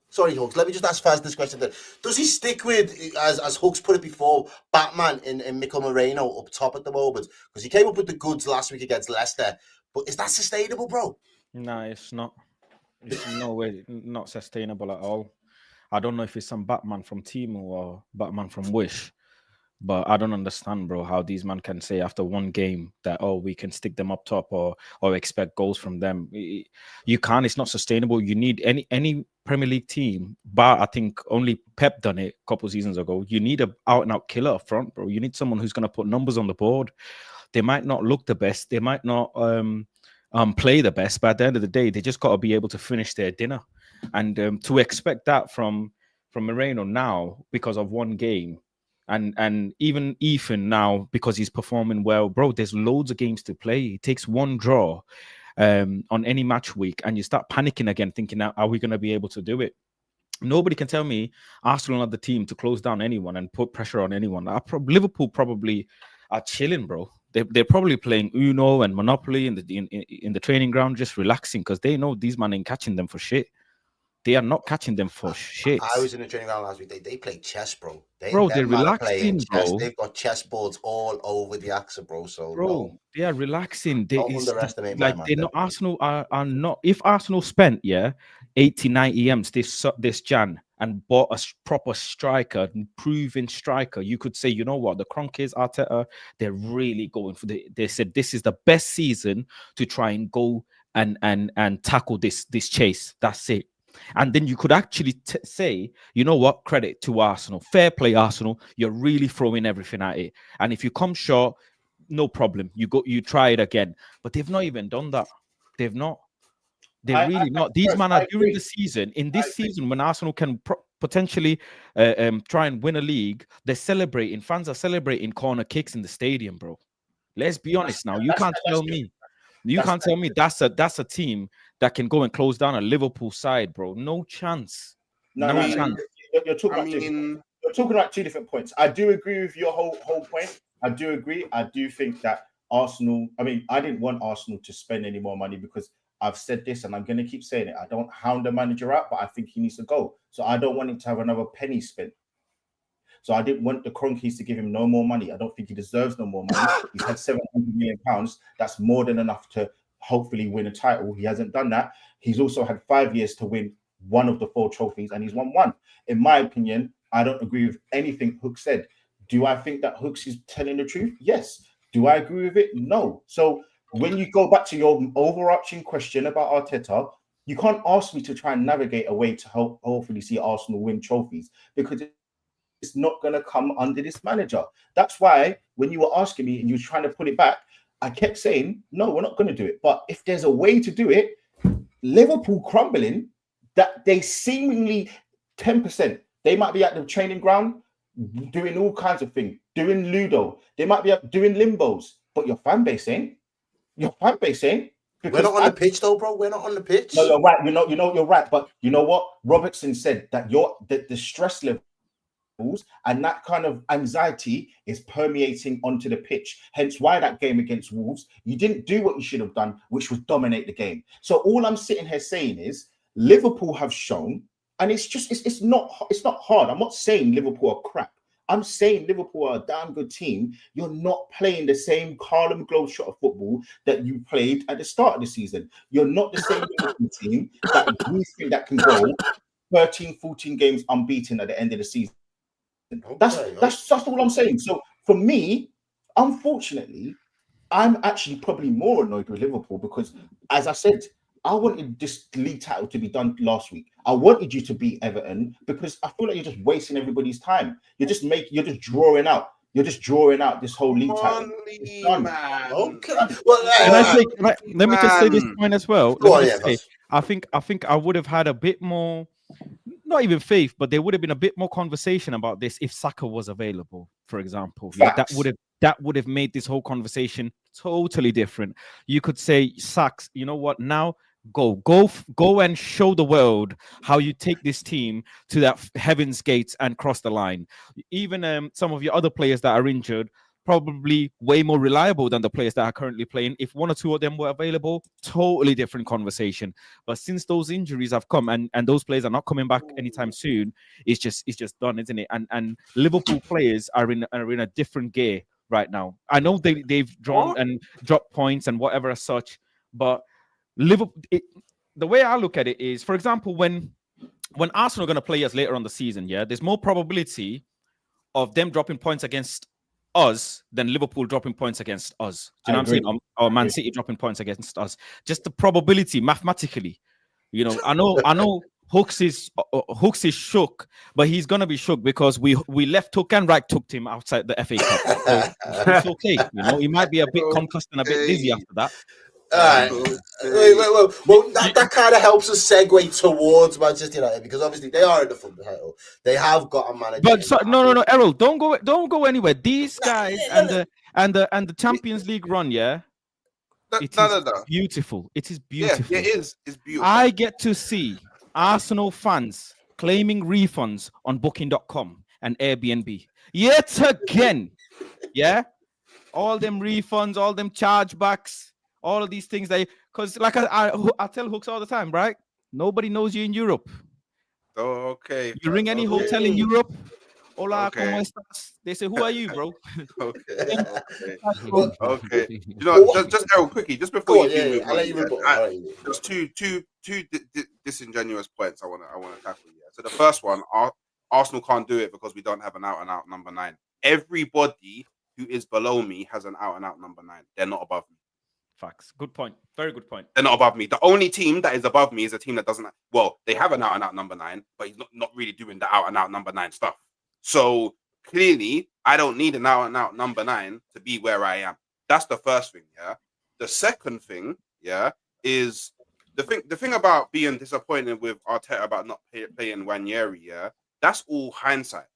Sorry, Hooks. Let me just ask Faz this question then. Does he stick with, as Hooks put it before, Batman in Mikel Moreno up top at the moment? Because he came up with the goods last week against Leicester. But is that sustainable, bro? No, it's not. It's no way not sustainable at all. I don't know if it's some Batman from Temu or Batman from Wish, but I don't understand, bro, how these men can say after one game that, we can stick them up top or expect goals from them. You can't. It's not sustainable. You need any Premier League team, but I think only Pep done it a couple seasons ago. You need an out-and-out killer up front, bro. You need someone who's going to put numbers on the board. They might not look the best. They might not play the best, but at the end of the day, they just got to be able to finish their dinner. And to expect that from Moreno now because of one game, and even Ethan now because he's performing well, bro, there's loads of games to play. It takes one draw on any match week, and you start panicking again, thinking, are we going to be able to do it? Nobody can tell me Arsenal are the team to close down anyone and put pressure on anyone. Liverpool probably are chilling, bro. They're probably playing Uno and Monopoly in the training ground, just relaxing, because they know these men ain't catching them for shit. They are not catching them for shit. I was in the training ground last week. They play chess, bro. They're relaxing, bro. They've got chessboards all over the AXA, bro. So, bro, they are relaxing. Don't underestimate my man. They're not. Arsenal are not. If Arsenal spent 80, 90 M's this Jan and bought a proper striker, proven striker, you could say, you know what, the Kroenkes, Arteta, they're really going for they said this is the best season to try and go and tackle this chase. That's it. And then you could actually say, you know what, credit to Arsenal, fair play Arsenal, you're really throwing everything at it. And if you come short, no problem, you try it again. But they've not even done that. They've not. They're really not. These men are during the season, in this season, when Arsenal can potentially try and win a league, they're celebrating. Fans are celebrating corner kicks in the stadium, bro. Let's be honest now. You can't tell me. You can't tell me that's a team that can go and close down a Liverpool side, bro. No chance. No chance. You're talking about two different points. I do agree with your whole point. I do agree. I do think that Arsenal. I mean, I didn't want Arsenal to spend any more money because I've said this and I'm going to keep saying it. I don't hound the manager out, but I think he needs to go. So I don't want him to have another penny spent. So I didn't want the Cronkies to give him no more money. I don't think he deserves no more money. He's had £700 million. That's more than enough to hopefully win a title. He hasn't done that. He's also had 5 years to win one of the 4 trophies, and he's won 1. In my opinion, I don't agree with anything Hook said. Do I think that Hooks is telling the truth? Yes. Do I agree with it? No. So when you go back to your overarching question about Arteta, you can't ask me to try and navigate a way to hopefully see Arsenal win trophies, because it's not going to come under this manager. That's why when you were asking me and you were trying to pull it back, I kept saying, no, we're not going to do it. But if there's a way to do it, Liverpool crumbling, that they seemingly 10%, they might be at the training ground doing all kinds of things, doing Ludo. They might be up doing limbos, but your fan base ain't. Your fan base ain't. We're not on the pitch though, bro. We're not on the pitch. No, you're right. You're right. But you know what? Robertson said that the stress levels and that kind of anxiety is permeating onto the pitch. Hence why that game against Wolves, you didn't do what you should have done, which was dominate the game. So all I'm sitting here saying is Liverpool have shown, and it's not hard. I'm not saying Liverpool are crap. I'm saying Liverpool are a damn good team. You're not playing the same Harlem Globetrotter football that you played at the start of the season. You're not the same Liverpool team that you think that can go 13, 14 games unbeaten at the end of the season. That's all I'm saying. So for me, unfortunately, I'm actually probably more annoyed with Liverpool because, as I said, I wanted this league title to be done last week. I wanted you to beat Everton because I feel like you're just wasting everybody's time. You're just drawing out. You're just drawing out this whole league title. It's done. Okay. Well, let me just say this point as well. I think I would have had a bit more, not even faith, but there would have been a bit more conversation about this if Saka was available, for example. Yeah, that would have made this whole conversation totally different. You could say, Saks, you know what? Now go and show the world how you take this team to that heaven's gates and cross the line. Even some of your other players that are injured, probably way more reliable than the players that are currently playing. If 1 or 2 of them were available, totally different conversation. But since those injuries have come and those players are not coming back anytime soon, it's just done, isn't it? And Liverpool players are in a different gear right now. I know they've drawn and dropped points and whatever as such, but Liverpool, the way I look at it is, for example, when Arsenal are going to play us later on the season, there's more probability of them dropping points against us than Liverpool dropping points against us. Do you know what I'm saying? Or Man City dropping points against us. Just the probability mathematically. You know, I know Hooks is shook, but he's gonna be shook because we left Hook and right took him outside the FA Cup. So it's okay. You know, he might be a bit concussed and a bit dizzy after that. All right. Well, that kind of helps us segue towards Manchester United because obviously they are in the football title. They have got a manager. But no, Errol, don't go anywhere. These guys and the Champions League run, beautiful. It is beautiful. Yeah, it is. It's beautiful. I get to see Arsenal fans claiming refunds on Booking.com and Airbnb yet again. Yeah, all them refunds, all them chargebacks. All of these things, because like I tell Hooks all the time, right? Nobody knows you in Europe. Oh, okay. You ring any hotel in Europe, hola, ¿cómo estás? They say, who are you, bro? Okay. You know, just Errol, quickly, just before I'll let you report. There's two disingenuous points I want to tackle here. So the first one, Arsenal can't do it because we don't have an out-and-out number 9. Everybody who is below me has an out-and-out number 9. They're not above me. Facts. Good point. Very good point. They're not above me. The only team that is above me is a team that doesn't. Well, they have an out-and-out number 9, but he's not really doing the out-and-out number 9 stuff. So clearly, I don't need an out-and-out number 9 to be where I am. That's the first thing. Yeah. The second thing, is the thing about being disappointed with Arteta about not playing Nwaneri. Yeah, That's all hindsight.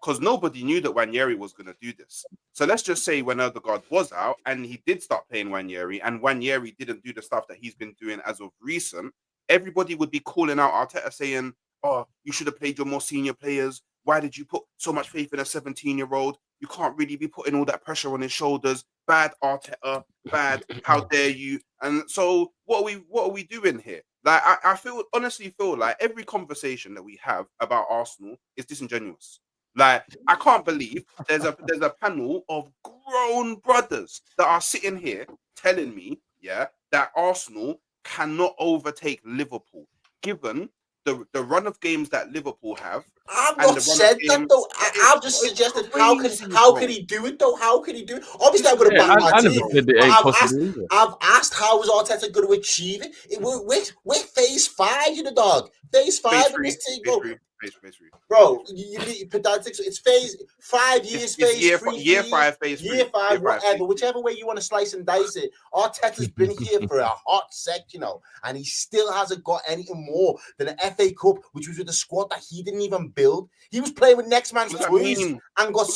Because nobody knew that Wanyeri was going to do this. So let's just say when Odegaard was out and he did start playing Wanyeri, and Wanyeri didn't do the stuff that he's been doing as of recent, everybody would be calling out Arteta saying, oh, you should have played your more senior players. Why did you put so much faith in a 17-year-old? You can't really be putting all that pressure on his shoulders. Bad, Arteta, bad. How dare you? And so what are we doing here? Like I honestly feel like every conversation that we have about Arsenal is disingenuous. Like I can't believe there's a panel of grown brothers that are sitting here telling me, that Arsenal cannot overtake Liverpool, given the run of games that Liverpool have. I've not said that though. I've just suggested how could he do it though? How could he do it? Obviously, I'm going to back my team. I've asked how is Arteta going to achieve it? We're phase 5, you know, dog. Phase 5 in this team, bro. Bro, you pedantic. It's phase 5 years, phase year 3, year 5, phase 3. Year 5, whatever, whichever way you want to slice and dice it. Arteta's been here for a hot sec, you know, and he still hasn't got anything more than an FA Cup, which was with a squad that he didn't even build. He was playing with next man's toys and got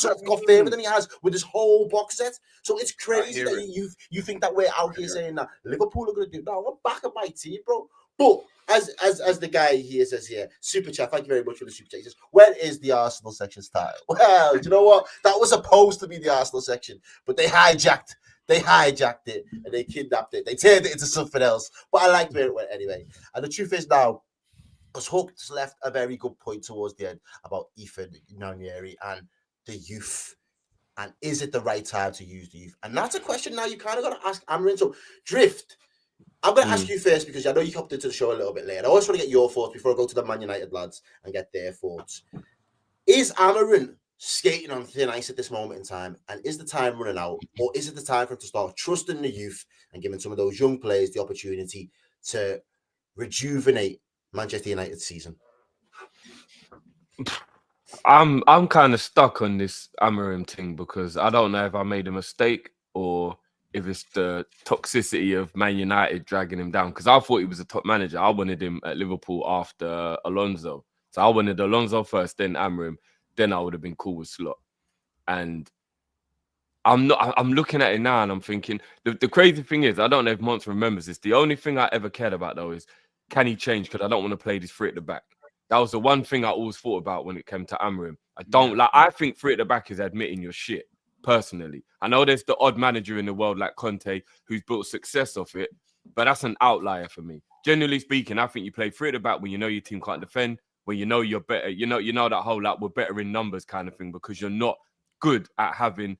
further than he has with his whole box set. So it's crazy that you think that we're out here saying that Liverpool are going to do. No, I'm back at my team, bro. But as the guy here says here, super chat, thank you very much for the super chat. He says, where is the Arsenal section style? Well, you know what? That was supposed to be the Arsenal section, but they hijacked it and they kidnapped it. They turned it into something else. But I liked where it went anyway. And the truth is now, because Hook's left a very good point towards the end about Ethan Nwaneri and the youth. And is it the right time to use the youth? And that's a question now you kind of got to ask Amorim. So, Drift, I'm going to ask you first because I know you hopped into the show a little bit late. I always want to get your thoughts before I go to the Man United lads and get their thoughts. Is Amorim skating on thin ice at this moment in time? And is the time running out? Or is it the time for him to start trusting the youth and giving some of those young players the opportunity to rejuvenate Manchester United season? I'm kind of stuck on this Amorim thing because I don't know if I made a mistake or if it's the toxicity of Man United dragging him down. Because I thought he was a top manager. I wanted him at Liverpool after Alonso. So I wanted Alonso first, then Amorim. Then I would have been cool with Slot. And I'm looking at it now and I'm thinking, the crazy thing is, I don't know if Monts remembers this. The only thing I ever cared about though is, can he change? Because I don't want to play this three at the back. That was the one thing I always thought about when it came to Amorim. I think three at the back is admitting your shit, personally. I know there's the odd manager in the world like Conte who's built success off it, but that's an outlier for me. Generally speaking, I think you play three at the back when you know your team can't defend, when you know you're better, you know that whole we're better in numbers kind of thing, because you're not good at having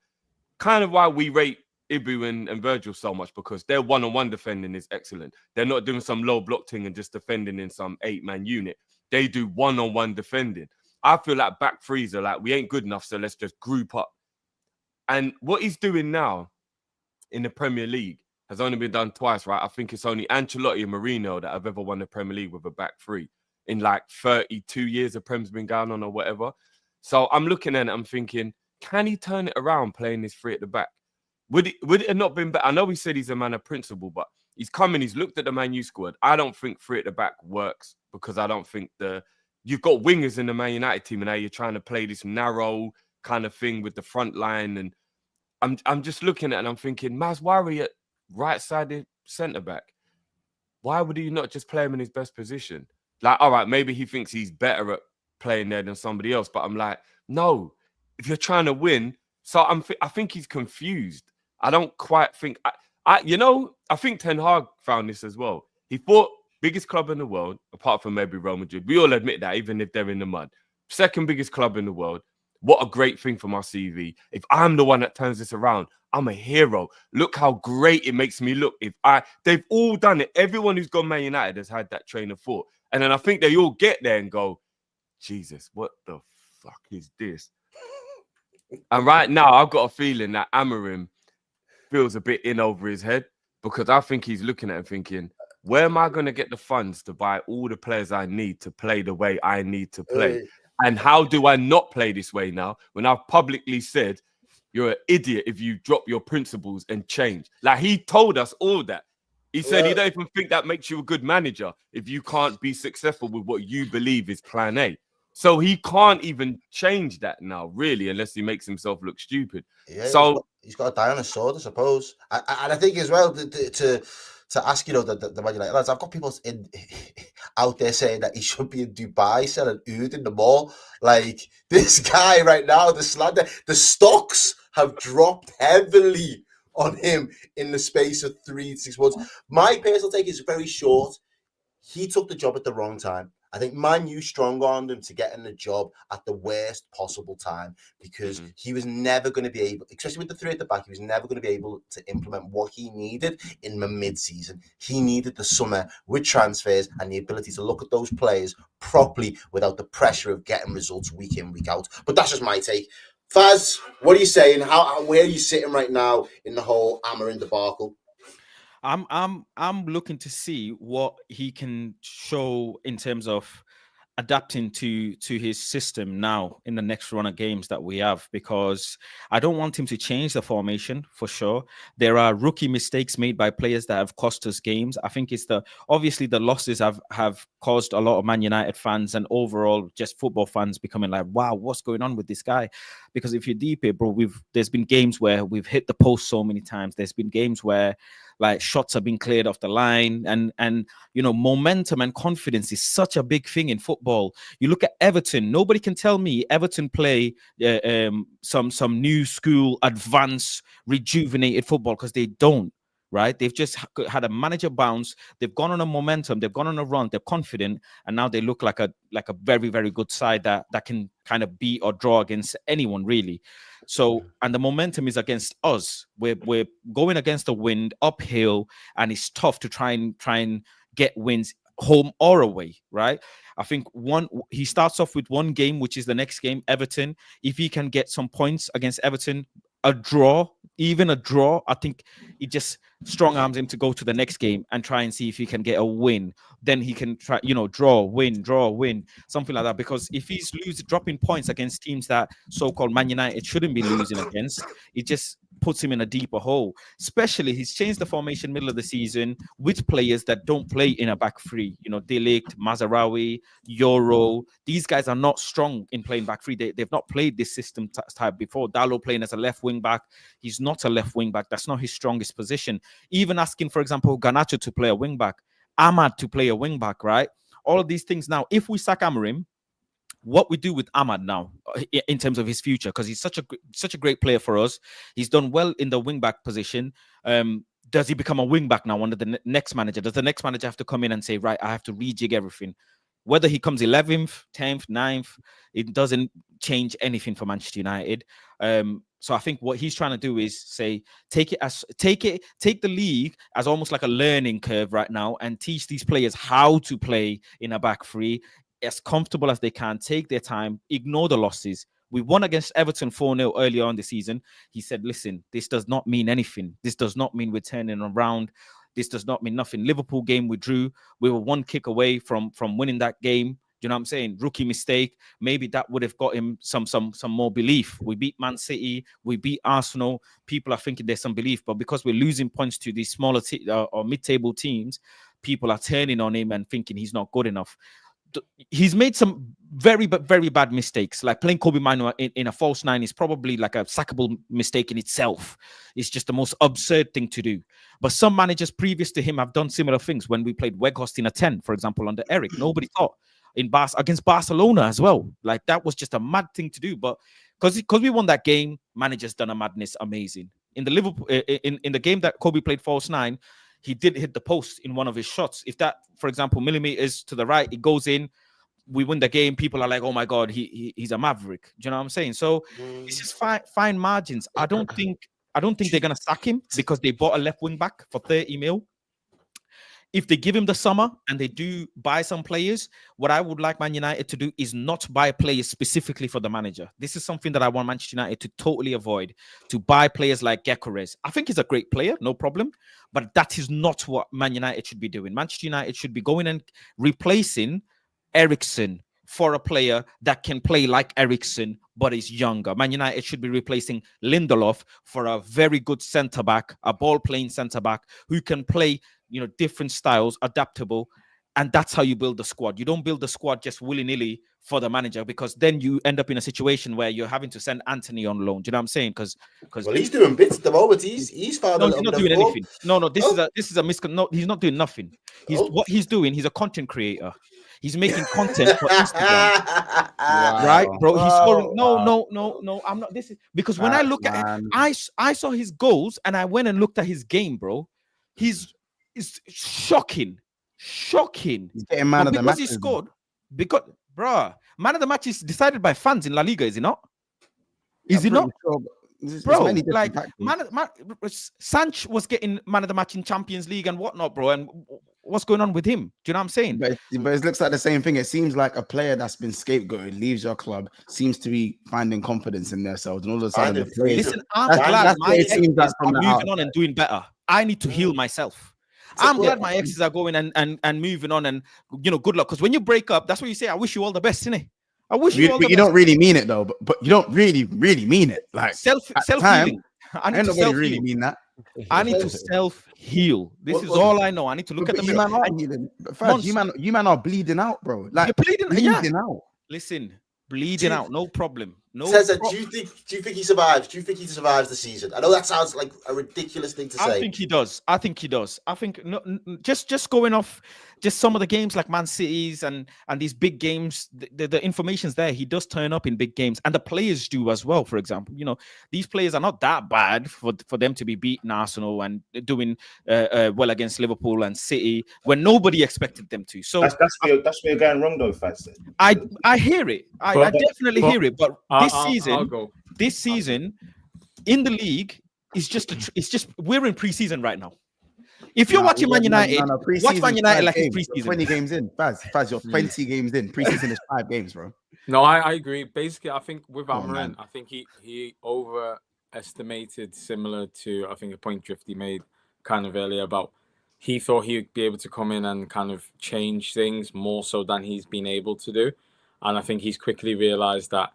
kind of why we rate Ibu and Virgil so much, because their one-on-one defending is excellent. They're not doing some low block thing and just defending in some 8-man unit. They do one-on-one defending. I feel like back threes are like, we ain't good enough, so let's just group up. And what he's doing now in the Premier League has only been done twice, right? I think it's only Ancelotti and Mourinho that have ever won the Premier League with a back three in like 32 years the Prem's been going on or whatever. So I'm looking at it, I'm thinking, can he turn it around playing this three at the back? Would it have not been better? I know he said he's a man of principle, but he's come in, he's looked at the Man U squad. I don't think three at the back works because I don't think you've got wingers in the Man United team and now you're trying to play this narrow kind of thing with the front line. And I'm just looking at it and I'm thinking, Maswari at right-sided centre-back. Why would he not just play him in his best position? Like, all right, maybe he thinks he's better at playing there than somebody else, but I'm like, no, if you're trying to win. So I think he's confused. I don't quite think... I think Ten Hag found this as well. He thought biggest club in the world, apart from maybe Real Madrid. We all admit that, even if they're in the mud. Second biggest club in the world. What a great thing for my CV. If I'm the one that turns this around, I'm a hero. Look how great it makes me look. They've all done it. Everyone who's gone Man United has had that train of thought. And then I think they all get there and go, Jesus, what the fuck is this? And right now, I've got a feeling that Amorim feels a bit in over his head, because I think he's looking at it thinking, where am I going to get the funds to buy all the players I need to play the way I need to play? And how do I not play this way now when I've publicly said you're an idiot if you drop your principles and change? Like, he told us all that. He said he don't even think that makes you a good manager if you can't be successful with what you believe is plan A. So he can't even change that now, really, unless he makes himself look stupid. Yeah, So he's got to die on a sword, I suppose. And I think as well to ask, the Man United lads, I've got people out there saying that he should be in Dubai selling oud in the mall. Like this guy right now, the stocks have dropped heavily on him in the space of 3 to 6 months. My personal take is very short. He took the job at the wrong time. I think Man U strong-armed him to get in the job at the worst possible time because he was never going to be able, especially with the three at the back, he was never going to be able to implement what he needed in the mid-season. He needed the summer with transfers and the ability to look at those players properly without the pressure of getting results week in, week out. But that's just my take. Faz, what are you saying? Where are you sitting right now in the whole Amorim debacle? I'm looking to see what he can show in terms of adapting to his system now in the next run of games that we have, because I don't want him to change the formation for sure. There are rookie mistakes made by players that have cost us games. I think it's obviously the losses have caused a lot of Man United fans and overall just football fans becoming like, wow, what's going on with this guy? Because if you're deep here, bro, there's been games where we've hit the post so many times. There's been games where like shots have been cleared off the line, and momentum and confidence is such a big thing in football. You look at Everton. Nobody can tell me Everton play some new school, advanced, rejuvenated football, because they don't. Right? They've just had a manager bounce. They've gone on a momentum. They've gone on a run. They're confident, and now they look like a very, very good side that can kind of beat or draw against anyone really. So, and the momentum is against us. We're going against the wind uphill, and it's tough to try and get wins home or away. Right? I think he starts off with one game, which is the next game, Everton. If he can get some points against Everton, even a draw, I think it just strong arms him to go to the next game and try and see if he can get a win. Then he can try, draw, win, something like that. Because if he's dropping points against teams that so-called Man United shouldn't be losing against, it just puts him in a deeper hole. Especially, he's changed the formation middle of the season with players that don't play in a back three. De Ligt, Mazraoui, Euro. These guys are not strong in playing back three. They've not played this system type before. Dalot playing as a left wing back. He's not a left wing back. That's not his strongest position. Even asking, for example, Garnacho to play a wing back, Ahmad to play a wing back, right? All of these things. Now, if we sack Amorim, what we do with Ahmad now in terms of his future, because he's such a great player for us. He's done well in the wing back position. Does he become a wing back now under the next manager? Does the next manager have to come in and say, right, I have to rejig everything? Whether he comes 11th, 10th, 9th, it doesn't change anything for Manchester United. So I think what he's trying to do is say, take the league as almost like a learning curve right now, and teach these players how to play in a back three as comfortable as they can, take their time, ignore the losses. We won against Everton 4-0 earlier on the season. He said, listen, this does not mean anything. This does not mean we're turning around. This does not mean nothing. Liverpool game we drew. We were one kick away from winning that game. You know what I'm saying? Rookie mistake. Maybe that would have got him some more belief. We beat Man City. We beat Arsenal. People are thinking there's some belief. But because we're losing points to these smaller or mid-table teams, people are turning on him and thinking he's not good enough. He's made some very bad mistakes, like playing Kobe Mino in a false nine is probably like a sackable mistake in itself. It's just the most absurd thing to do. But some managers previous to him have done similar things. When we played Weghorst in a 10, for example, under Eric, nobody thought against Barcelona as well. Like that was just a mad thing to do. But because we won that game, managers done a madness amazing. In the Liverpool in the game that Kobe played false nine, he did hit the post in one of his shots. If that, for example, millimeters to the right, it goes in, we win the game. People are like, oh my God, he's a maverick. Do you know what I'm saying? So it's just fine margins. I don't think they're gonna sack him because they bought a left wing back for 30 mil. If they give him the summer and they do buy some players, what I would like Man United to do is not buy players specifically for the manager. This is something that I want Manchester United to totally avoid, to buy players like Gyökeres. I think he's a great player, no problem, but that is not what Man United should be doing. Manchester United should be going and replacing Eriksen for a player that can play like Eriksen but is younger. Man United should be replacing Lindelof for a very good centre-back, a ball-playing centre-back who can play different styles, adaptable, And that's how you build the squad. You don't build the squad just willy-nilly for the manager, because then you end up in a situation where you're having to send Anthony on loan. Do you know what I'm saying? Because well, he's doing bits at the moment. He's found a he's little not bit doing of form. anything. No, this is a no, he's not doing nothing. What he's doing, he's a content creator. He's making content for Instagram. Right, bro? He's scoring. No. I'm not. This is because when I look at it, I saw his goals and I went and looked at his game, bro. It's shocking. He's getting man of the match. He scored. Because, bruh, man of the match is decided by fans in La Liga, is he not? Is he not? Sure, bro, like Sanch was getting man of the match in Champions League and whatnot, bro. And what's going on with him? Do you know what I'm saying? But it looks like the same thing. It seems like a player that's been scapegoated leaves your club, seems to be finding confidence in themselves, and all of a sudden the players. Listen, I'm glad my exes are moving on and doing better. I need to heal myself. I'm glad my exes are going and moving on, and good luck. Because when you break up, that's what you say. I wish you all the best, innit? I wish you all the best. You don't really mean it though. But you don't really mean it. Like self healing. I need to really mean that. I need to self heal. This is all I know. I need to look at the mirror. You man are bleeding out, bro. Like you're bleeding out. Listen, bleeding out, no problem. No. Cesar, do you think he survives? Do you think he survives the season? I know that sounds like a ridiculous thing to say. I think he does. I think just going off just some of the games like Man City's and these big games, the information's there. He does turn up in big games, and the players do as well. For example, these players are not that bad for them to be beating Arsenal and doing well against Liverpool and City when nobody expected them to. So that's where you're going wrong, though, Faz. I hear it. I definitely hear it, but. This season in the league is just we're in preseason right now. If you're watching Man United, watch Man United like it's preseason. 20 games in, Faz, you're 20 games in. Preseason is 5 games, bro. No, I agree. Basically, I think with Amorim, I think he overestimated, similar to I think a point Drifty made kind of earlier about he thought he would be able to come in and kind of change things more so than he's been able to do, and I think he's quickly realized that.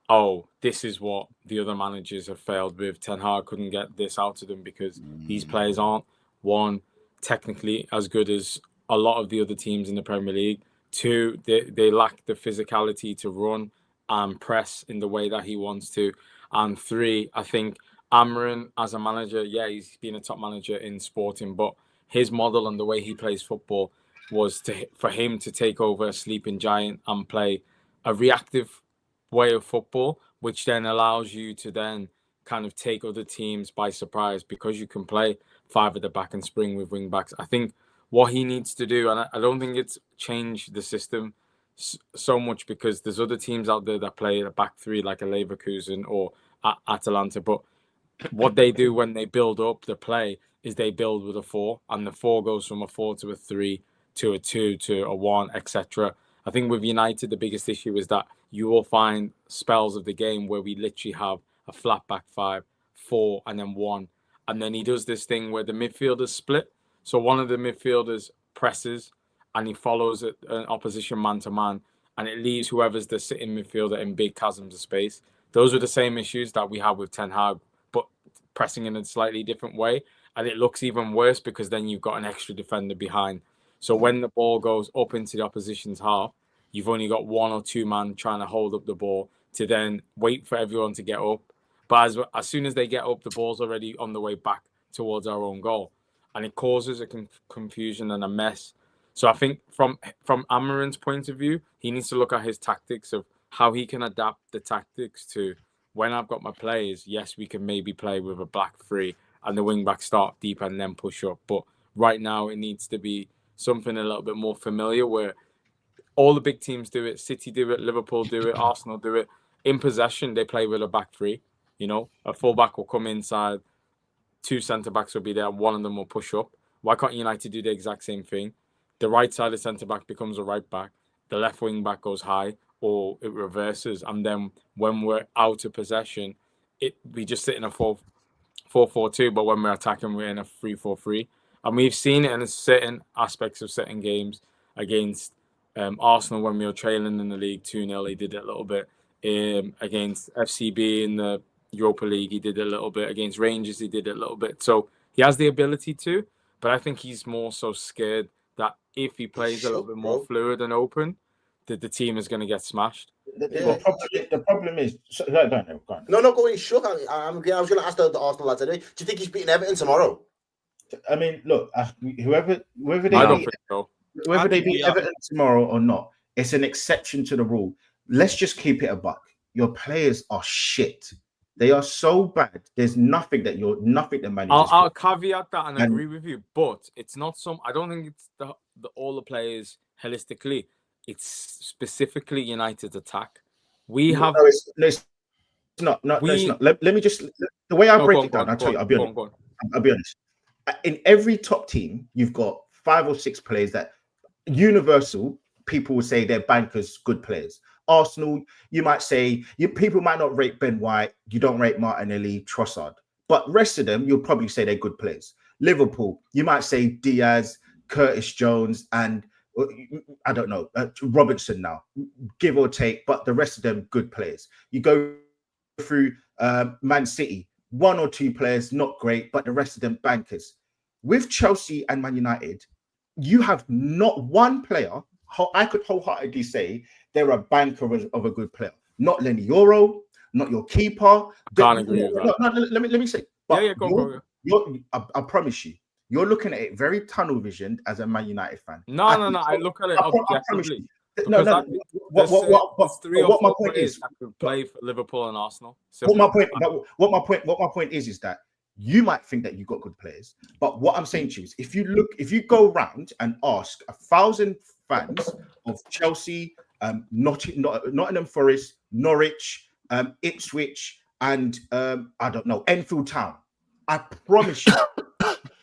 Oh, this is what the other managers have failed with. Ten Hag couldn't get this out of them because these players aren't, one, technically as good as a lot of the other teams in the Premier League. Two, they lack the physicality to run and press in the way that he wants to. And three, I think Amorim as a manager, he's been a top manager in Sporting, but his model and the way he plays football was for him to take over a sleeping giant and play a reactive way of football, which then allows you to then kind of take other teams by surprise because you can play 5 at the back and spring with wing backs. I think what he needs to do, and I don't think it's changed the system so much because there's other teams out there that play a back 3 like a Leverkusen or Atalanta, but what they do when they build up the play is they build with a 4, and the 4 goes from a 4 to a 3 to a 2 to a 1, etc. I think with United, the biggest issue is that you will find spells of the game where we literally have a flat back 5, 4, and then 1. And then he does this thing where the midfielders split. So one of the midfielders presses and he follows an opposition man to man, and it leaves whoever's the sitting midfielder in big chasms of space. Those are the same issues that we have with Ten Hag, but pressing in a slightly different way. And it looks even worse because then you've got an extra defender behind. So when the ball goes up into the opposition's half, you've only got 1 or 2 man trying to hold up the ball to then wait for everyone to get up. But as soon as they get up, the ball's already on the way back towards our own goal. And it causes a confusion and a mess. So I think from Amorim's point of view, he needs to look at his tactics of how he can adapt the tactics to when I've got my players, yes, we can maybe play with a back 3 and the wing back start deep and then push up. But right now it needs to be something a little bit more familiar where all the big teams do it. City do it, Liverpool do it, Arsenal do it. In possession, they play with a back 3. A fullback will come inside, 2 centre-backs will be there, one of them will push up. Why can't United do the exact same thing? The right side of centre-back becomes a right back, the left wing back goes high, or it reverses. And then when we're out of possession, we just sit in a 4-4-2, but when we're attacking, we're in a 3-4-3. And we've seen it in certain aspects of certain games against Arsenal when we were trailing in the league 2-0. He did it a little bit. Against FCB in the Europa League, he did it a little bit. Against Rangers, he did it a little bit. So he has the ability to, but I think he's more so scared that if he plays a little bit more fluid and open, that the team is going to get smashed. The problem is, go on. No, go in. Shook. I was going to ask the Arsenal lads anyway. Do you think he's beating Everton tomorrow? I mean, look, whoever they beat Everton tomorrow or not, it's an exception to the rule. Let's just keep it a buck. Your players are shit. They are so bad. There's nothing that the managers. I'll caveat that and agree with you, but it's not some. I don't think it's all the players holistically. It's specifically United's attack. We have. No, it's not. No, it's not. Let me just. The way I break it down, I'll be honest. I'll be honest. In every top team, you've got 5 or 6 players that universal people will say they're bankers, good players. Arsenal, you might say people might not rate Ben White, you don't rate Martinelli, Trossard, but rest of them you'll probably say they're good players. Liverpool, you might say Diaz, Curtis Jones, and I don't know Robertson now, give or take, but the rest of them good players. You go through Man City, 1 or 2 players not great, but the rest of them bankers. With Chelsea and Man United, you have not one player. I could wholeheartedly say they're a banker of a good player. Not Lenny Yoro, not your keeper. Can't agree with that. No, let me say. But go. I promise you, you're looking at it very tunnel visioned as a Man United fan. No. I look at it objectively. What my point is, I could play for Liverpool and Arsenal. What my point is that you might think that you've got good players, but what I'm saying to you is, if you go around and ask 1,000 fans of Chelsea, Nottingham Forest, Norwich, Ipswich, and I don't know, Enfield Town, I promise you,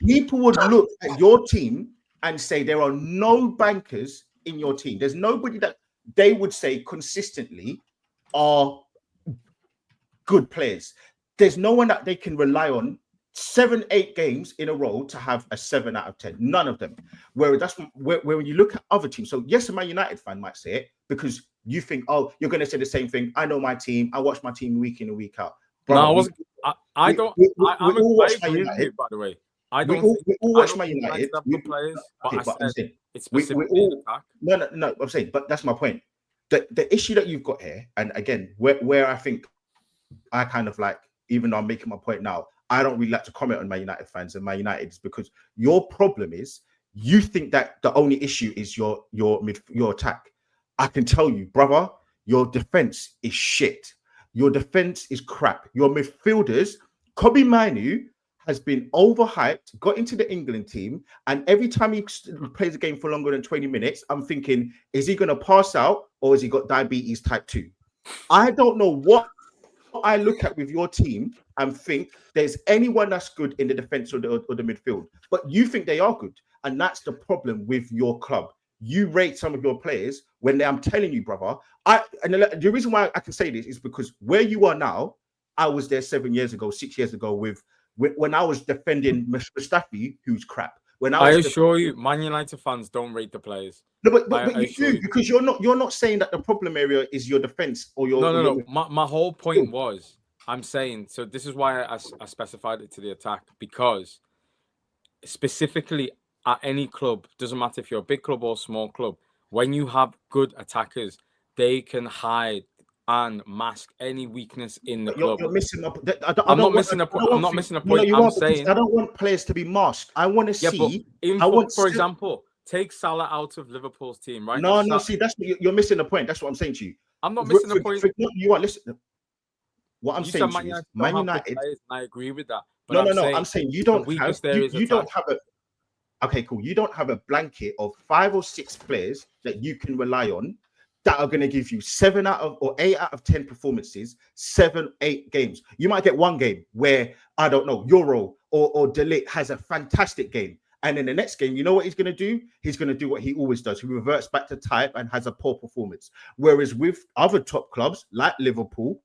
people would look at your team and say there are no bankers in your team. There's nobody that they would say consistently are good players. There's no one that they can rely on 7-8 games in a row to have a 7 out of 10. None of them. Where when you look at other teams, so yes, a Man United fan might say it because you think, oh, you're going to say the same thing. I know my team. I watch my team week in and week out. Brother, no, I wasn't. I don't. We I all watch Man agree with United. you, by the way. I don't. We all watch Man United. Good players, but okay, I said it's specifically attack. No. I'm saying, but that's my point. The issue that you've got here, and again, where I think I kind of like, even though I'm making my point now, I don't really like to comment on Man United fans and Man United is because your problem is you think that the only issue is your attack. I can tell you, brother, your defense is shit. Your defense is crap. Your midfielders, Kobe Manu has been overhyped, got into the England team, and every time he plays a game for longer than 20 minutes, I'm thinking, is he going to pass out or has he got diabetes type 2? I don't know what I look at with your team and think there's anyone that's good in the defense or the midfield, but you think they are good, and that's the problem with your club. You rate some of your players when I'm telling you, brother. The reason why I can say this is because where you are now, I was there 7 years ago, 6 years ago when I was defending Mustafi, who's crap. I assure you, Man United fans don't rate the players. No, but you do, because you're not saying that the problem area is your defense or your. No. My whole point was, I'm saying, so this is why I specified it to the attack, because specifically at any club, doesn't matter if you're a big club or small club, when you have good attackers, they can hide and mask any weakness in the club. You're missing up. I'm not missing a point. I'm saying I don't want players to be masked. I want to see. For example, take Salah out of Liverpool's team, right? No. See, that's you're missing the point. That's what I'm saying to you. I'm not missing the point. You are listening. What I'm saying to you, Man United. I agree with that. But no. I'm saying you don't have. You don't have a. Okay, cool. You don't have a blanket of 5 or 6 players that you can rely on that are going to give you 8 out of 10 performances, 7-8 games. You might get one game where, I don't know, Euro or De Ligt has a fantastic game. And in the next game, you know what he's going to do? He's going to do what he always does. He reverts back to type and has a poor performance. Whereas with other top clubs like Liverpool,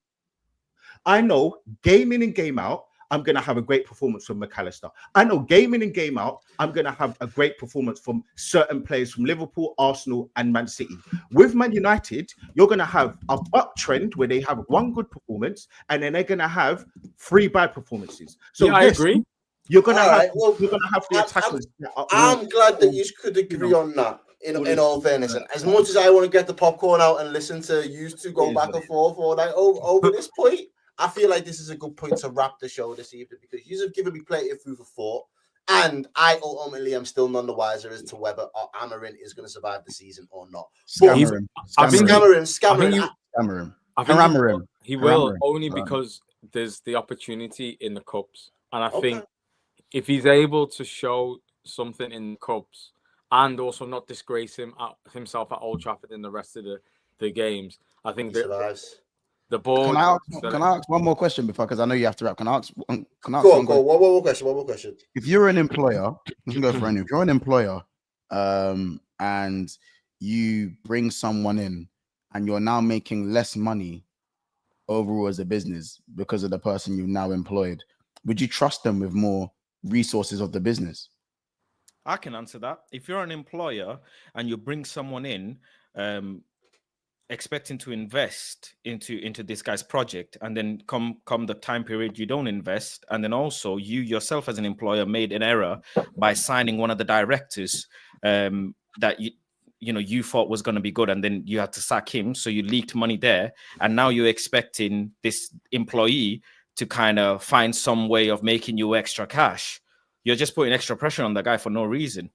I know game in and game out, I'm going to have a great performance from McAllister. I know game in and game out, I'm going to have a great performance from certain players from Liverpool, Arsenal, and Man City. With Man United, you're going to have an uptrend where they have one good performance, and then they're going to have 3 bad performances. So I agree. You're gonna All have right, well, you're gonna have the attackers. I'm glad that you could agree on that. In all fairness, and as much as I want to get the popcorn out and listen to you two go back and forth all night over this point, I feel like this is a good point to wrap the show this evening because you have given me plenty of food for thought, and I ultimately am still none the wiser as to whether Amorim is going to survive the season or not. Scammering. He will only because there's the opportunity in the cups, and I think if he's able to show something in the cups and also not disgrace himself at Old Trafford in the rest of the games, I think that the board. Can I ask one more question because I know you have to wrap? Can I ask? One more question. If you're an employer, you can go for any. If you're an employer, and you bring someone in, and you're now making less money overall as a business because of the person you've now employed, would you trust them with more resources of the business? I can answer that. If you're an employer and you bring someone in, expecting to invest into this guy's project, and then come the time period you don't invest, and then also you yourself as an employer made an error by signing one of the directors that you thought was going to be good, and then you had to sack him, so you leaked money there, and now you're expecting this employee to kind of find some way of making you extra cash. You're just putting extra pressure on the guy for no reason.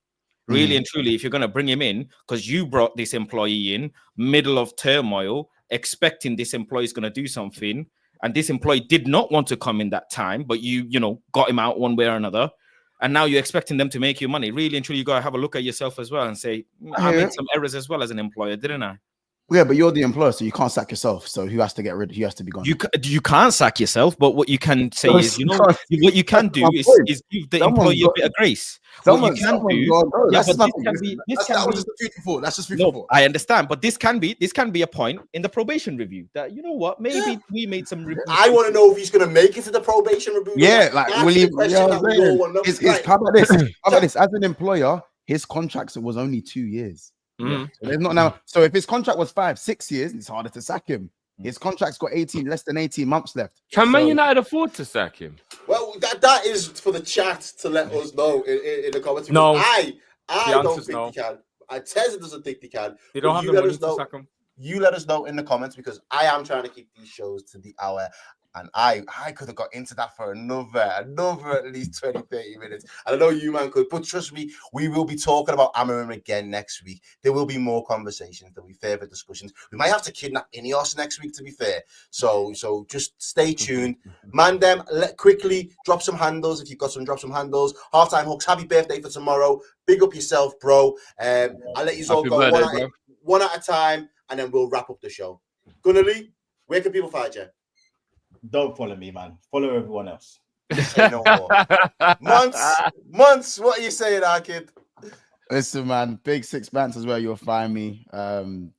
Really and truly, if you're going to bring him in because you brought this employee in middle of turmoil, expecting this employee is going to do something, and this employee did not want to come in that time, but you got him out one way or another, and now you're expecting them to make you money. Really and truly, you got to have a look at yourself as well and say, I made some errors as well as an employer, didn't I? Yeah, but you're the employer, so you can't sack yourself. So who has to get rid? Who has to be gone? You can't sack yourself, but what you can say is, what you can do is give the employee a bit of grace. What you can do, that's just food for thought. That's just food for thought. I understand, but this can be a point in the probation review that maybe we made some. I want to know if he's going to make it to the probation review. Yeah, will he? How about this? As an employer, his contract was only 2 years. So there's not now. So if his contract was 5-6 years, it's harder to sack him. His contract's got less than 18 months left. Can Man United afford to sack him? Well, that is for the chat to let us know in the comments. No, I don't think they can. Teza doesn't think they can. They don't have the money to sack him. You let us know in the comments because I am trying to keep these shows to the hour. And I could have got into that for another at least 20, 30 minutes. And I know you, man, could. But trust me, we will be talking about Amorim again next week. There will be more conversations. There will be further discussions. We might have to kidnap Ineos next week, to be fair. So just stay tuned. Mandem, quickly drop some handles. If you've got some, drop some handles. Halftime Hooks, happy birthday for tomorrow. Big up yourself, bro. I'll let you all go one at a time, and then we'll wrap up the show. Gunnerly, where can people find you? Don't follow me, man. Follow everyone else. Say no more. Months. What are you saying, our kid? Listen, man. Big 6 bands is where you'll find me.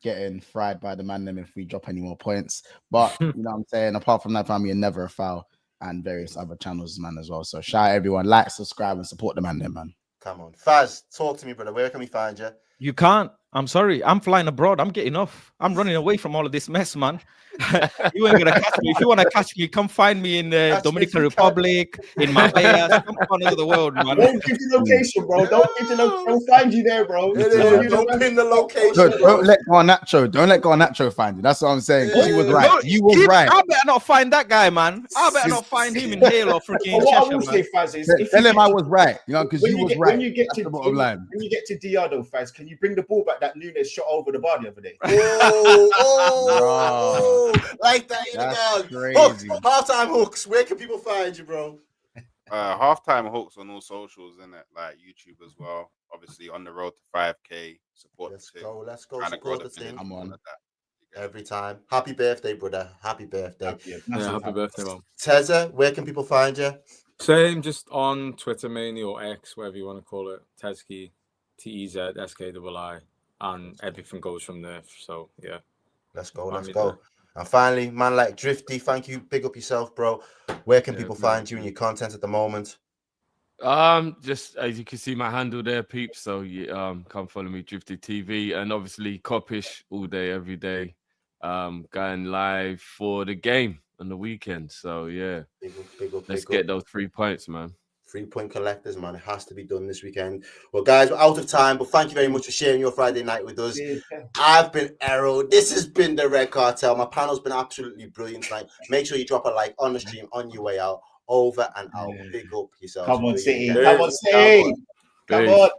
Getting fried by the man them if we drop any more points. But you know what I'm saying. Apart from that, family, never a foul and various other channels, man, as well. So shout out everyone, like, subscribe, and support the man them, man. Come on, Faz, talk to me, brother. Where can we find you? You can't. I'm sorry. I'm flying abroad. I'm getting off. I'm running away from all of this mess, man. You ain't gonna catch me. If you want to catch me, come find me in the Dominican Republic, in Marbella. Come all over the world, man. Don't give the location, bro. Don't give the location. Don't find you there, bro. Don't pin the location. Don't let Garnacho find you. That's what I'm saying. He was right. You was right. I better not find that guy, man. I better not find him in Hale or freaking Cheshire. Tell him I was right. You know, because you was right. When you get to Diardo, Faz, can you bring the ball back that Nunes shot over the bar the other day? Like that in the dog. Halftime Hooks, where can people find you, bro? Halftime Hooks on all socials, innit? Like YouTube as well. Obviously on the road to 5K. Support Let's go. Support the team. I'm on every time. Happy birthday, brother. Happy birthday. Happy birthday, man. Teza, where can people find you? Same, just on Twitter mainly, or X, whatever you want to call it. Tezki, TEZSKII, and everything goes from there. So yeah. Let's go. And finally, man like Drifty, thank you. Big up yourself, bro. Where can people find you and your content at the moment? Just as you can see my handle there, peeps. So come follow me, Drifty TV, and obviously Copish all day, every day. Going live for the game on the weekend. So yeah, big up, let's get those 3 points, man. 3-point collectors, man. It has to be done this weekend. Well, guys, we're out of time, but thank you very much for sharing your Friday night with us. I've been Errol. This has been the Red Cartel. My panel's been absolutely brilliant tonight. Make sure you drop a like on the stream on your way out. Over and out. Big up yourselves. Come on, Enjoy your City. weekend. Come on, City. Come on.